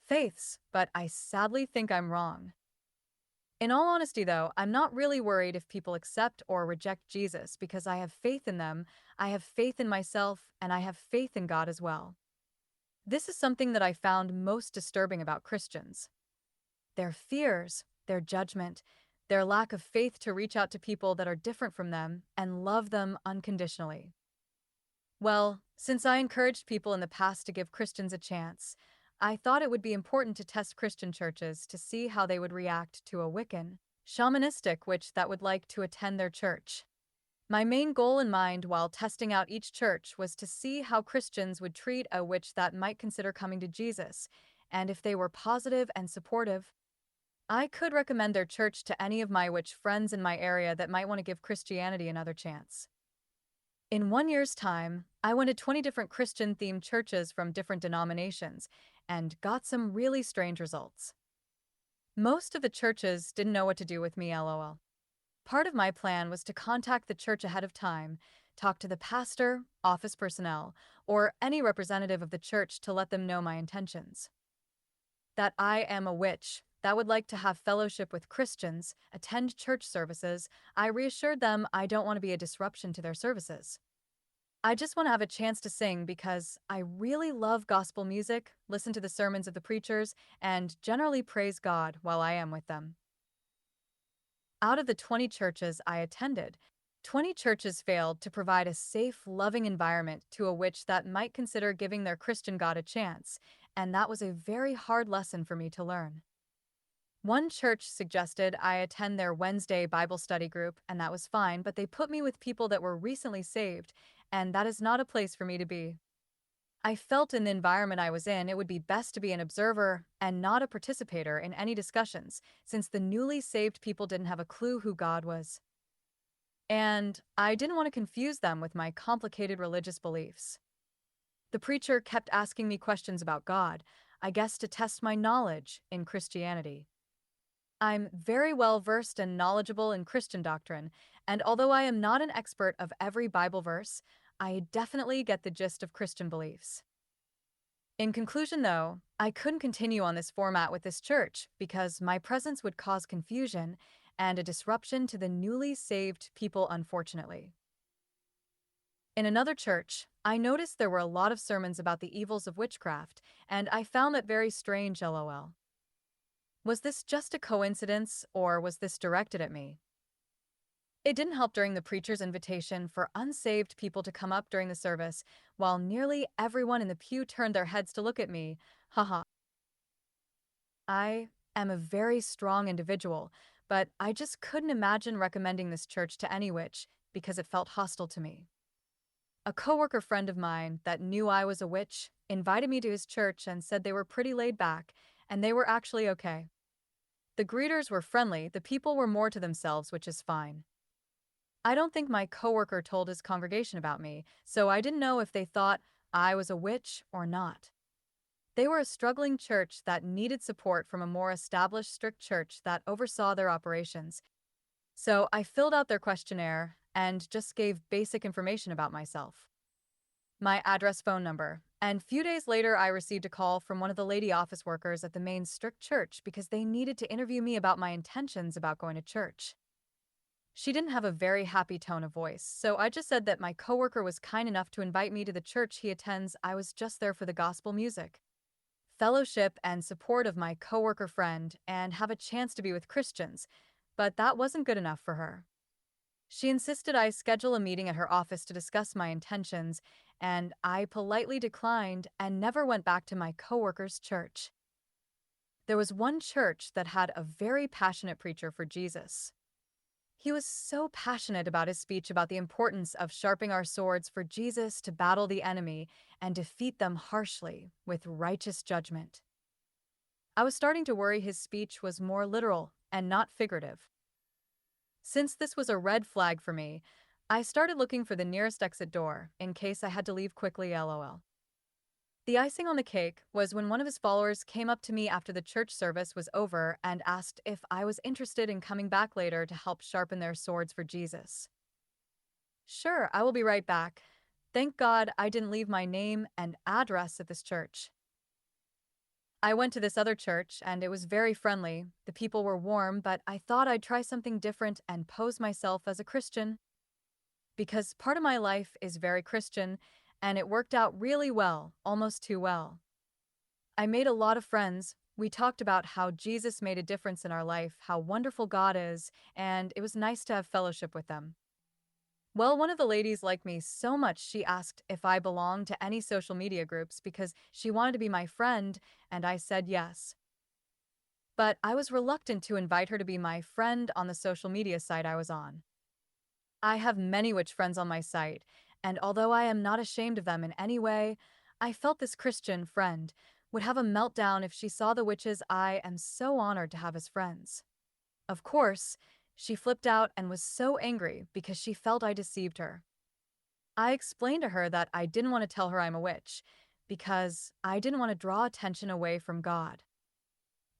faiths, but I sadly think I'm wrong. In all honesty, though, I'm not really worried if people accept or reject Jesus, because I have faith in them, I have faith in myself, and I have faith in God as well. This is something that I found most disturbing about Christians. Their fears, their judgment, their lack of faith to reach out to people that are different from them and love them unconditionally. Well, since I encouraged people in the past to give Christians a chance, I thought it would be important to test Christian churches to see how they would react to a Wiccan, shamanistic witch that would like to attend their church. My main goal in mind while testing out each church was to see how Christians would treat a witch that might consider coming to Jesus, and if they were positive and supportive, I could recommend their church to any of my witch friends in my area that might want to give Christianity another chance. In 1 year's time, I went to 20 different Christian-themed churches from different denominations and got some really strange results. Most of the churches didn't know what to do with me, lol. Part of my plan was to contact the church ahead of time, talk to the pastor, office personnel, or any representative of the church to let them know my intentions. That I am a witch, that would like to have fellowship with Christians, attend church services. I reassured them I don't want to be a disruption to their services. I just want to have a chance to sing because I really love gospel music, listen to the sermons of the preachers, and generally praise God while I am with them. Out of the 20 churches I attended, 20 churches failed to provide a safe, loving environment to a witch that might consider giving their Christian God a chance, and that was a very hard lesson for me to learn. One church suggested I attend their Wednesday Bible study group, and that was fine, but they put me with people that were recently saved, and that is not a place for me to be. I felt in the environment I was in, it would be best to be an observer and not a participator in any discussions, since the newly saved people didn't have a clue who God was. And I didn't want to confuse them with my complicated religious beliefs. The preacher kept asking me questions about God, I guess to test my knowledge in Christianity. I'm very well versed and knowledgeable in Christian doctrine, and although I am not an expert of every Bible verse, I definitely get the gist of Christian beliefs. In conclusion, though, I couldn't continue on this format with this church because my presence would cause confusion and a disruption to the newly saved people, unfortunately. In another church, I noticed there were a lot of sermons about the evils of witchcraft, and I found that very strange, lol. Was this just a coincidence, or was this directed at me? It didn't help during the preacher's invitation for unsaved people to come up during the service, while nearly everyone in the pew turned their heads to look at me. Haha. I am a very strong individual, but I just couldn't imagine recommending this church to any witch because it felt hostile to me. A coworker friend of mine that knew I was a witch invited me to his church and said they were pretty laid back, and they were actually okay. The greeters were friendly, the people were more to themselves, which is fine. I don't think my coworker told his congregation about me, so I didn't know if they thought I was a witch or not. They were a struggling church that needed support from a more established, strict church that oversaw their operations. So I filled out their questionnaire and just gave basic information about myself. My address, phone number, and few days later I received a call from one of the lady office workers at the main strict church because they needed to interview me about my intentions about going to church. She didn't have a very happy tone of voice, so I just said that my coworker was kind enough to invite me to the church he attends. I was just there for the gospel music, fellowship, and support of my coworker friend, and have a chance to be with Christians, but that wasn't good enough for her. She insisted I schedule a meeting at her office to discuss my intentions, and I politely declined and never went back to my coworker's church. There was one church that had a very passionate preacher for Jesus. He was so passionate about his speech about the importance of sharpening our swords for Jesus to battle the enemy and defeat them harshly with righteous judgment. I was starting to worry his speech was more literal and not figurative. Since this was a red flag for me, I started looking for the nearest exit door in case I had to leave quickly, lol. The icing on the cake was when one of his followers came up to me after the church service was over and asked if I was interested in coming back later to help sharpen their swords for Jesus. Sure, I will be right back. Thank God I didn't leave my name and address at this church. I went to this other church and it was very friendly. The people were warm, but I thought I'd try something different and pose myself as a Christian. Because part of my life is very Christian, and it worked out really well, almost too well. I made a lot of friends. We talked about how Jesus made a difference in our life, how wonderful God is, and it was nice to have fellowship with them. Well, one of the ladies liked me so much she asked if I belonged to any social media groups because she wanted to be my friend, and I said yes. But I was reluctant to invite her to be my friend on the social media site I was on. I have many witch friends on my site, and although I am not ashamed of them in any way, I felt this Christian friend would have a meltdown if she saw the witches I am so honored to have as friends. Of course, she flipped out and was so angry because she felt I deceived her. I explained to her that I didn't want to tell her I'm a witch because I didn't want to draw attention away from God.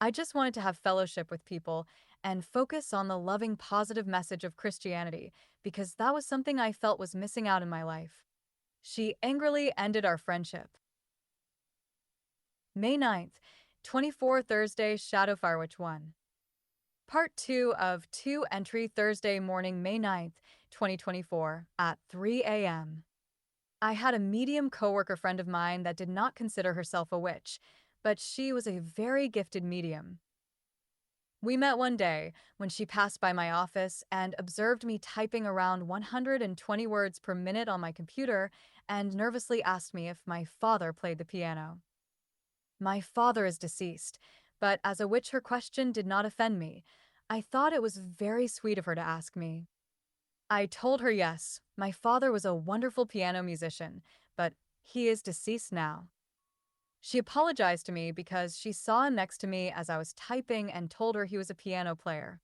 I just wanted to have fellowship with people and focus on the loving, positive message of Christianity because that was something I felt was missing out in my life. She angrily ended our friendship. May 9th, 24 Thursday, Shadow Firewitch 1. Part 2 of 2 entry Thursday morning, May 9th, 2024, at 3 a.m. I had a medium coworker friend of mine that did not consider herself a witch, but she was a very gifted medium. We met one day when she passed by my office and observed me typing around 120 words per minute on my computer and nervously asked me if my father played the piano. My father is deceased, but as a witch, her question did not offend me. I thought it was very sweet of her to ask me. I told her yes, my father was a wonderful piano musician, but he is deceased now. She apologized to me because she saw him next to me as I was typing and told her he was a piano player.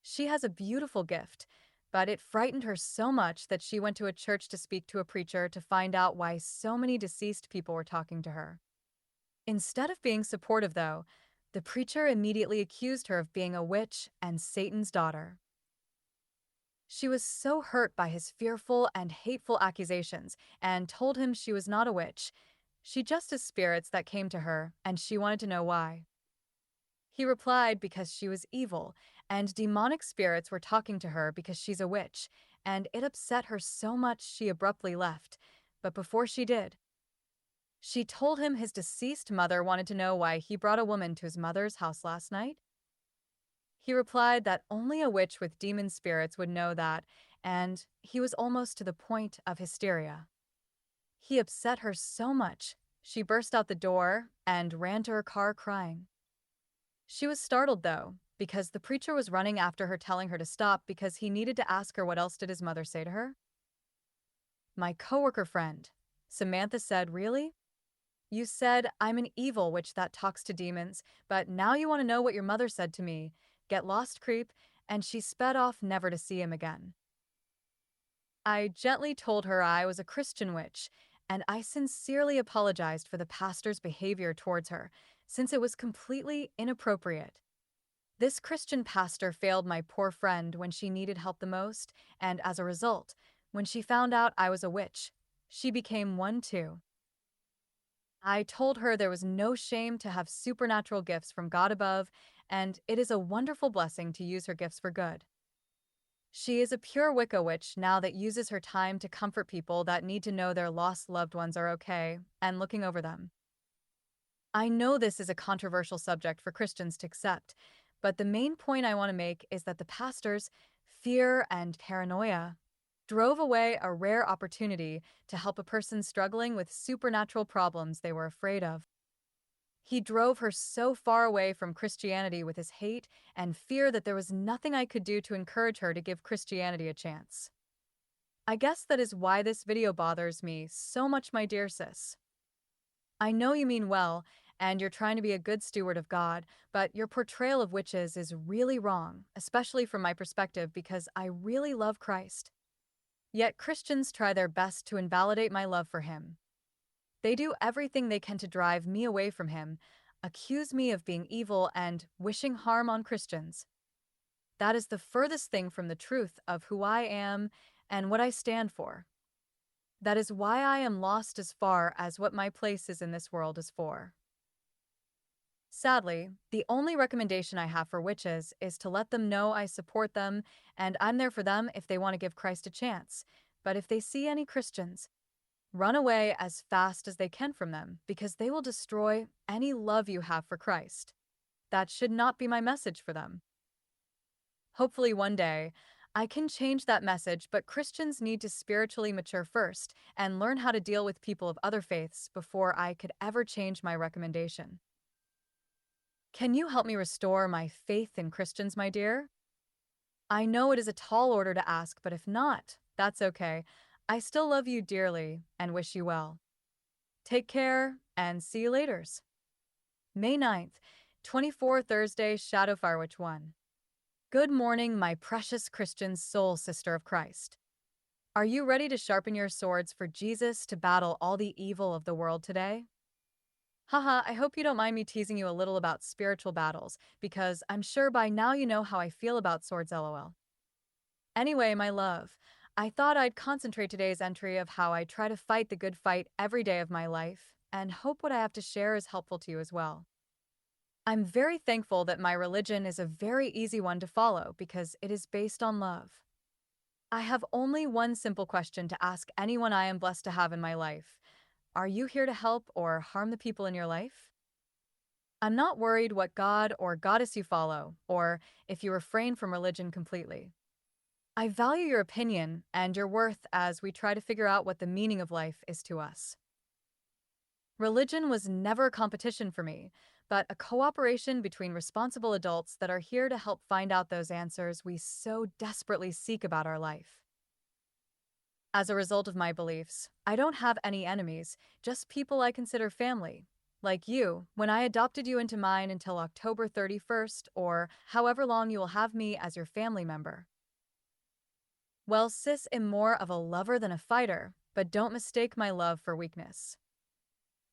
She has a beautiful gift, but it frightened her so much that she went to a church to speak to a preacher to find out why so many deceased people were talking to her. Instead of being supportive, though, the preacher immediately accused her of being a witch and Satan's daughter. She was so hurt by his fearful and hateful accusations and told him she was not a witch. She just has spirits that came to her, and she wanted to know why. He replied because she was evil, and demonic spirits were talking to her because she's a witch, and it upset her so much she abruptly left. But before she did, she told him his deceased mother wanted to know why he brought a woman to his mother's house last night. He replied that only a witch with demon spirits would know that, and he was almost to the point of hysteria. He upset her so much, she burst out the door and ran to her car crying. She was startled, though, because the preacher was running after her telling her to stop because he needed to ask her what else did his mother say to her. My coworker friend, Samantha, said, "Really? You said I'm an evil witch that talks to demons, but now you want to know what your mother said to me. Get lost, creep," and she sped off never to see him again. I gently told her I was a Christian witch, and I sincerely apologized for the pastor's behavior towards her, since it was completely inappropriate. This Christian pastor failed my poor friend when she needed help the most, and as a result, when she found out I was a witch, she became one too. I told her there was no shame to have supernatural gifts from God above, and it is a wonderful blessing to use her gifts for good. She is a pure Wicca witch now that uses her time to comfort people that need to know their lost loved ones are okay and looking over them. I know this is a controversial subject for Christians to accept, but the main point I want to make is that the pastor's fear and paranoia drove away a rare opportunity to help a person struggling with supernatural problems they were afraid of. He drove her so far away from Christianity with his hate and fear that there was nothing I could do to encourage her to give Christianity a chance. I guess that is why this video bothers me so much, my dear sis. I know you mean well, and you're trying to be a good steward of God, but your portrayal of witches is really wrong, especially from my perspective because I really love Christ. Yet Christians try their best to invalidate my love for him. They do everything they can to drive me away from him, accuse me of being evil, and wishing harm on Christians. That is the furthest thing from the truth of who I am and what I stand for. That is why I am lost as far as what my place is in this world is for. Sadly, the only recommendation I have for witches is to let them know I support them and I'm there for them if they want to give Christ a chance. But if they see any Christians, run away as fast as they can from them because they will destroy any love you have for Christ. That should not be my message for them. Hopefully one day, I can change that message, but Christians need to spiritually mature first and learn how to deal with people of other faiths before I could ever change my recommendation. Can you help me restore my faith in Christians, my dear? I know it is a tall order to ask, but if not, that's okay. I still love you dearly and wish you well. Take care and see you later. May 9th, 24 Thursday, Shadow Firewitch 1. Good morning, my precious Christian soul sister of Christ. Are you ready to sharpen your swords for Jesus to battle all the evil of the world today? Haha, I hope you don't mind me teasing you a little about spiritual battles, because I'm sure by now you know how I feel about swords, lol. Anyway, my love, I thought I'd concentrate today's entry of how I try to fight the good fight every day of my life, and hope what I have to share is helpful to you as well. I'm very thankful that my religion is a very easy one to follow because it is based on love. I have only one simple question to ask anyone I am blessed to have in my life. Are you here to help or harm the people in your life? I'm not worried what god or goddess you follow, or if you refrain from religion completely. I value your opinion and your worth as we try to figure out what the meaning of life is to us. Religion was never a competition for me, but a cooperation between responsible adults that are here to help find out those answers we so desperately seek about our life. As a result of my beliefs, I don't have any enemies, just people I consider family. Like you, when I adopted you into mine until October 31st, or however long you will have me as your family member. Well, sis, am more of a lover than a fighter, but don't mistake my love for weakness.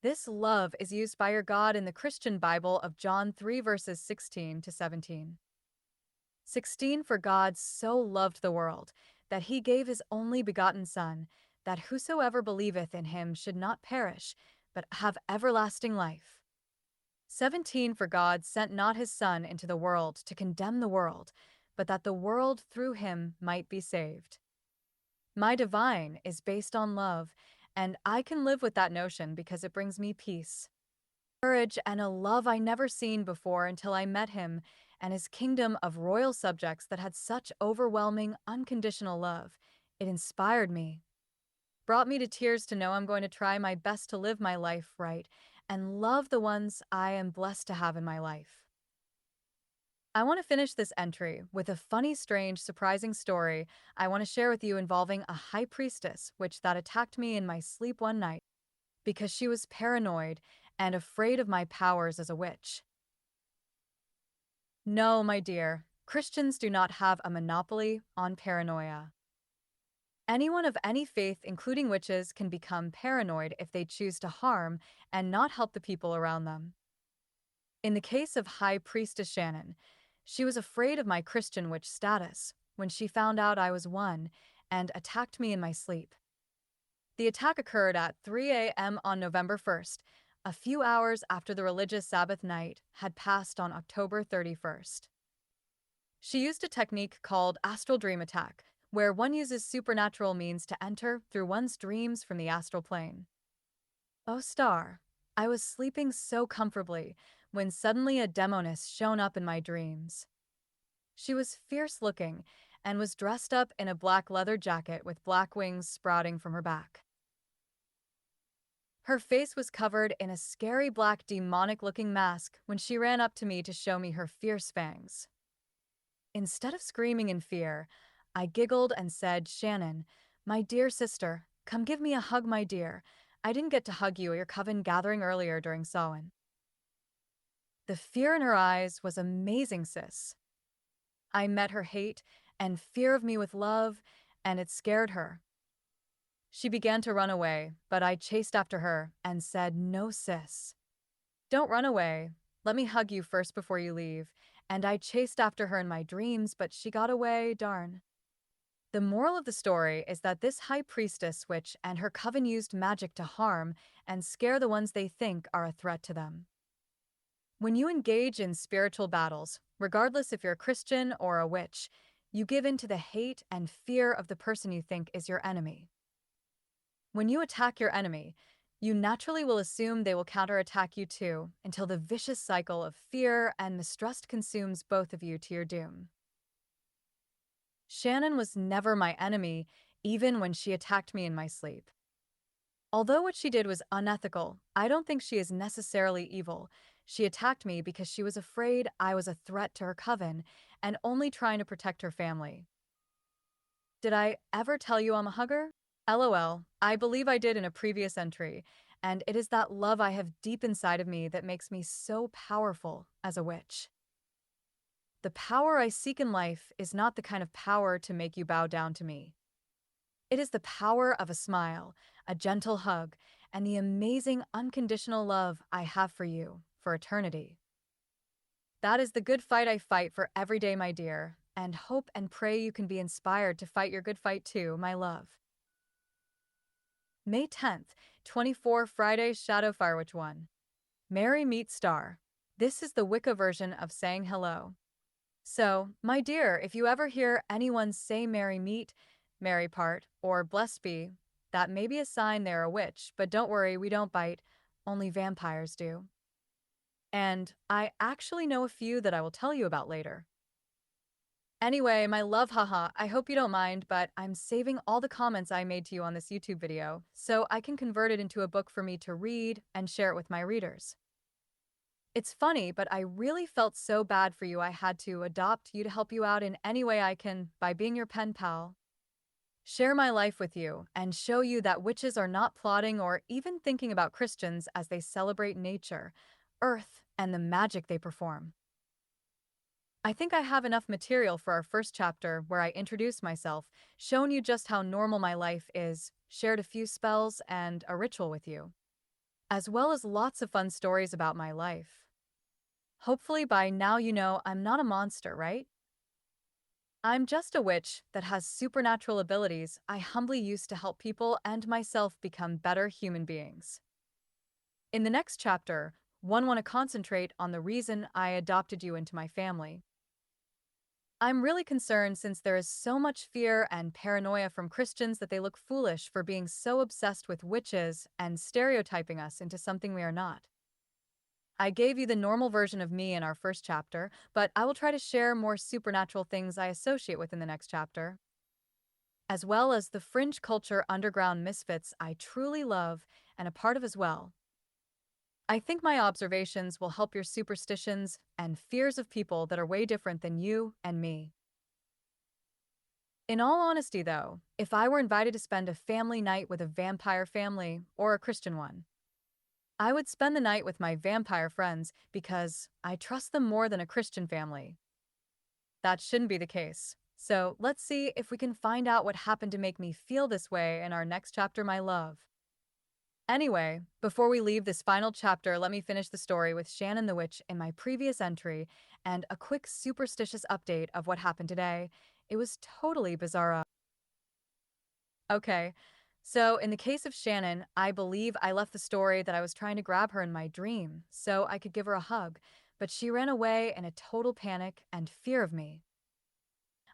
This love is used by your God in the Christian Bible of John 3 verses 16 to 17. 16 For God so loved the world, that he gave his only begotten Son, that whosoever believeth in him should not perish, but have everlasting life. 17 For God sent not his Son into the world to condemn the world, but that the world through him might be saved. My divine is based on love, and I can live with that notion because it brings me peace, courage, and a love I never seen before until I met him and his kingdom of royal subjects that had such overwhelming, unconditional love. It inspired me, brought me to tears to know I'm going to try my best to live my life right and love the ones I am blessed to have in my life. I want to finish this entry with a funny, strange, surprising story I want to share with you involving a high priestess which that attacked me in my sleep one night because she was paranoid and afraid of my powers as a witch. No, my dear, Christians do not have a monopoly on paranoia. Anyone of any faith, including witches, can become paranoid if they choose to harm and not help the people around them. In the case of High Priestess Shannon, she was afraid of my Christian witch status when she found out I was one and attacked me in my sleep. The attack occurred at 3 a.m. on November 1st, a few hours after the religious Sabbath night had passed on October 31st. She used a technique called astral dream attack, where one uses supernatural means to enter through one's dreams from the astral plane. Oh, star, I was sleeping so comfortably when suddenly a demoness shone up in my dreams. She was fierce-looking and was dressed up in a black leather jacket with black wings sprouting from her back. Her face was covered in a scary black demonic-looking mask when she ran up to me to show me her fierce fangs. Instead of screaming in fear, I giggled and said, "Shannon, my dear sister, come give me a hug, my dear. I didn't get to hug you at your coven gathering earlier during Samhain." The fear in her eyes was amazing, sis. I met her hate and fear of me with love, and it scared her. She began to run away, but I chased after her and said, "No, sis. Don't run away. Let me hug you first before you leave." And I chased after her in my dreams, but she got away, darn. The moral of the story is that this high priestess witch and her coven used magic to harm and scare the ones they think are a threat to them. When you engage in spiritual battles, regardless if you're a Christian or a witch, you give in to the hate and fear of the person you think is your enemy. When you attack your enemy, you naturally will assume they will counterattack you too, until the vicious cycle of fear and mistrust consumes both of you to your doom. Shannon was never my enemy, even when she attacked me in my sleep. Although what she did was unethical, I don't think she is necessarily evil. She attacked me because she was afraid I was a threat to her coven and only trying to protect her family. Did I ever tell you I'm a hugger? LOL, I believe I did in a previous entry, and it is that love I have deep inside of me that makes me so powerful as a witch. The power I seek in life is not the kind of power to make you bow down to me. It is the power of a smile, a gentle hug, and the amazing unconditional love I have for you for eternity. That is the good fight I fight for every day, my dear, and hope and pray you can be inspired to fight your good fight too, my love. May 10th, 24 Friday Shadow Firewitch 1. Mary meets Star. This is the Wicca version of saying hello. So, my dear, if you ever hear anyone say Mary meet, Mary part, or blessed be, that may be a sign they're a witch, but don't worry, we don't bite. Only vampires do. And I actually know a few that I will tell you about later. Anyway, my love, haha, I hope you don't mind, but I'm saving all the comments I made to you on this YouTube video, so I can convert it into a book for me to read and share it with my readers. It's funny, but I really felt so bad for you I had to adopt you to help you out in any way I can by being your pen pal. Share my life with you and show you that witches are not plotting or even thinking about Christians as they celebrate nature, earth, and the magic they perform. I think I have enough material for our first chapter where I introduce myself, shown you just how normal my life is, shared a few spells and a ritual with you, as well as lots of fun stories about my life. Hopefully by now you know I'm not a monster, right? I'm just a witch that has supernatural abilities I humbly use to help people and myself become better human beings. In the next chapter, one want to concentrate on the reason I adopted you into my family. I'm really concerned since there is so much fear and paranoia from Christians that they look foolish for being so obsessed with witches and stereotyping us into something we are not. I gave you the normal version of me in our first chapter, but I will try to share more supernatural things I associate with in the next chapter, as well as the fringe culture underground misfits I truly love and a part of as well. I think my observations will help your superstitions and fears of people that are way different than you and me. In all honesty, though, if I were invited to spend a family night with a vampire family or a Christian one, I would spend the night with my vampire friends because I trust them more than a Christian family. That shouldn't be the case. So let's see if we can find out what happened to make me feel this way in our next chapter, my love. Anyway, before we leave this final chapter, let me finish the story with Shannon the Witch in my previous entry and a quick superstitious update of what happened today. It was totally bizarre. Okay, so in the case of Shannon, I believe I left the story that I was trying to grab her in my dream so I could give her a hug, but she ran away in a total panic and fear of me.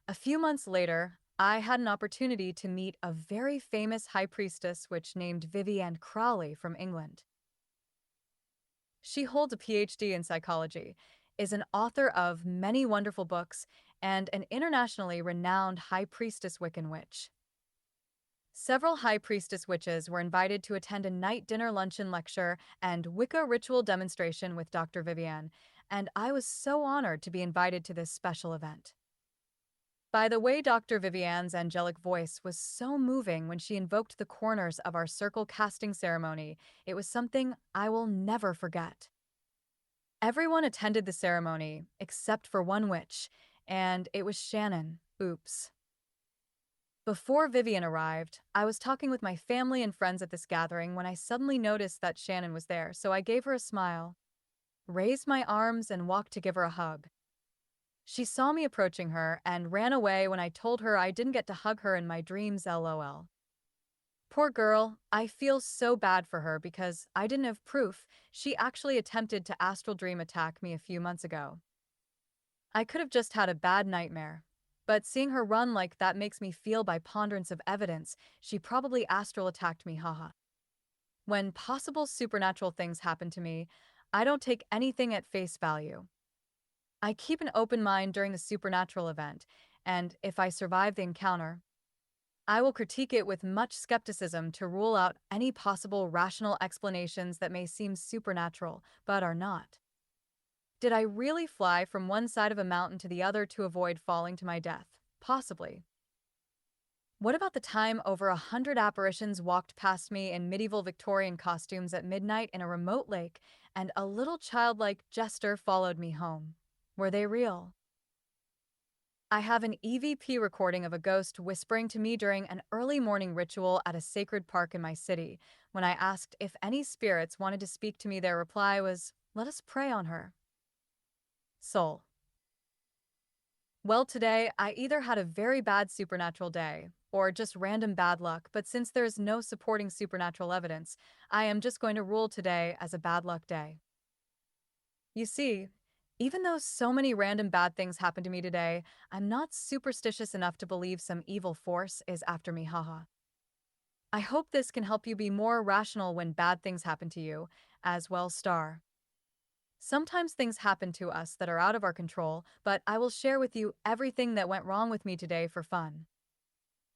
A few months later, I had an opportunity to meet a very famous high priestess witch named Vivienne Crawley from England. She holds a PhD in psychology, is an author of many wonderful books, and an internationally renowned high priestess Wiccan witch. Several high priestess witches were invited to attend a night dinner luncheon lecture and Wicca ritual demonstration with Dr. Vivienne, and I was so honored to be invited to this special event. By the way, Dr. Vivienne's angelic voice was so moving when she invoked the corners of our circle casting ceremony. It was something I will never forget. Everyone attended the ceremony except for one witch, and it was Shannon. Oops. Before Vivian arrived, I was talking with my family and friends at this gathering when I suddenly noticed that Shannon was there, so I gave her a smile, raised my arms, and walked to give her a hug. She saw me approaching her and ran away when I told her I didn't get to hug her in my dreams, lol. Poor girl, I feel so bad for her because I didn't have proof. She actually attempted to astral dream attack me a few months ago. I could have just had a bad nightmare. But seeing her run like that makes me feel by ponderance of evidence, she probably astral attacked me, haha. When possible supernatural things happen to me, I don't take anything at face value. I keep an open mind during the supernatural event, and if I survive the encounter, I will critique it with much skepticism to rule out any possible rational explanations that may seem supernatural, but are not. Did I really fly from one side of a mountain to the other to avoid falling to my death? Possibly. What about the time over 100 apparitions walked past me in medieval Victorian costumes at midnight in a remote lake, and a little childlike jester followed me home? Were they real? I have an EVP recording of a ghost whispering to me during an early morning ritual at a sacred park in my city, When I asked if any spirits wanted to speak to me, their reply was, "Let us pray on her." Soul. Well, today I either had a very bad supernatural day or just random bad luck, but since there is no supporting supernatural evidence, I am just going to rule today as a bad luck day. You see, even though so many random bad things happened to me today, I'm not superstitious enough to believe some evil force is after me, haha. I hope this can help you be more rational when bad things happen to you, as well, star. Sometimes things happen to us that are out of our control, but I will share with you everything that went wrong with me today for fun.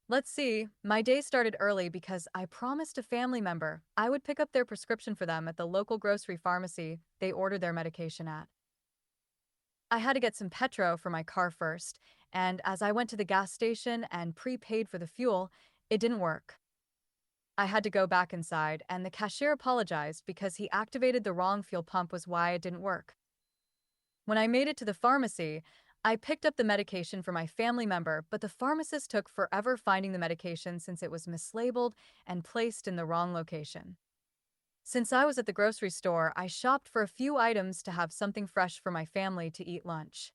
Let's see, my day started early because I promised a family member I would pick up their prescription for them at the local grocery pharmacy they ordered their medication at. I had to get some petro for my car first, and as I went to the gas station and prepaid for the fuel, it didn't work. I had to go back inside, and the cashier apologized because he activated the wrong fuel pump was why it didn't work. When I made it to the pharmacy, I picked up the medication for my family member, but the pharmacist took forever finding the medication since it was mislabeled and placed in the wrong location. Since I was at the grocery store, I shopped for a few items to have something fresh for my family to eat lunch.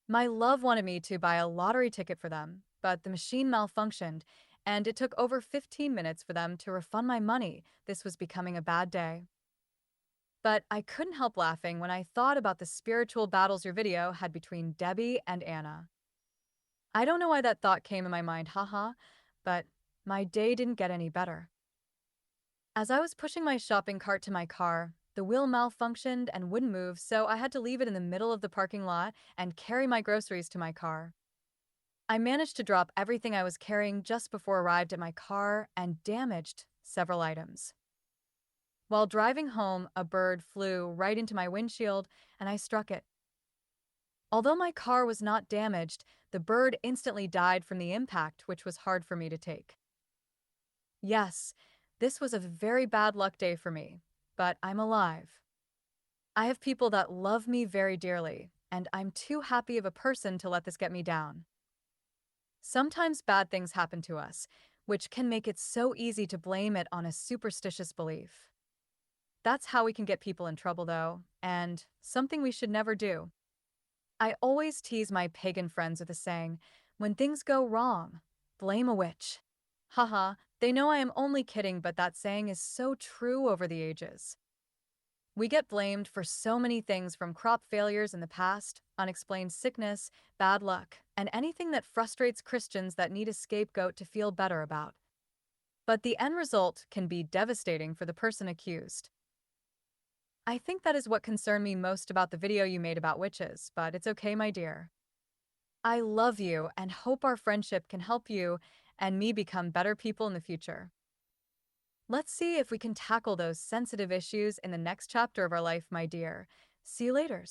My love wanted me to buy a lottery ticket for them, but the machine malfunctioned, and it took over 15 minutes for them to refund my money. This was becoming a bad day. But I couldn't help laughing when I thought about the spiritual battles your video had between Debbie and Anna. I don't know why that thought came in my mind, haha, but my day didn't get any better. As I was pushing my shopping cart to my car, the wheel malfunctioned and wouldn't move, so I had to leave it in the middle of the parking lot and carry my groceries to my car. I managed to drop everything I was carrying just before I arrived at my car and damaged several items. While driving home, a bird flew right into my windshield and I struck it. Although my car was not damaged, the bird instantly died from the impact, which was hard for me to take. Yes, this was a very bad luck day for me, but I'm alive. I have people that love me very dearly, and I'm too happy of a person to let this get me down. Sometimes bad things happen to us, which can make it so easy to blame it on a superstitious belief. That's how we can get people in trouble, though, and something we should never do. I always tease my pagan friends with a saying, when things go wrong, blame a witch. Haha, they know I am only kidding, but that saying is so true over the ages. We get blamed for so many things from crop failures in the past, unexplained sickness, bad luck, and anything that frustrates Christians that need a scapegoat to feel better about. But the end result can be devastating for the person accused. I think that is what concerned me most about the video you made about witches, but it's okay, my dear. I love you and hope our friendship can help you and me become better people in the future. Let's see if we can tackle those sensitive issues in the next chapter of our life, my dear. See you later.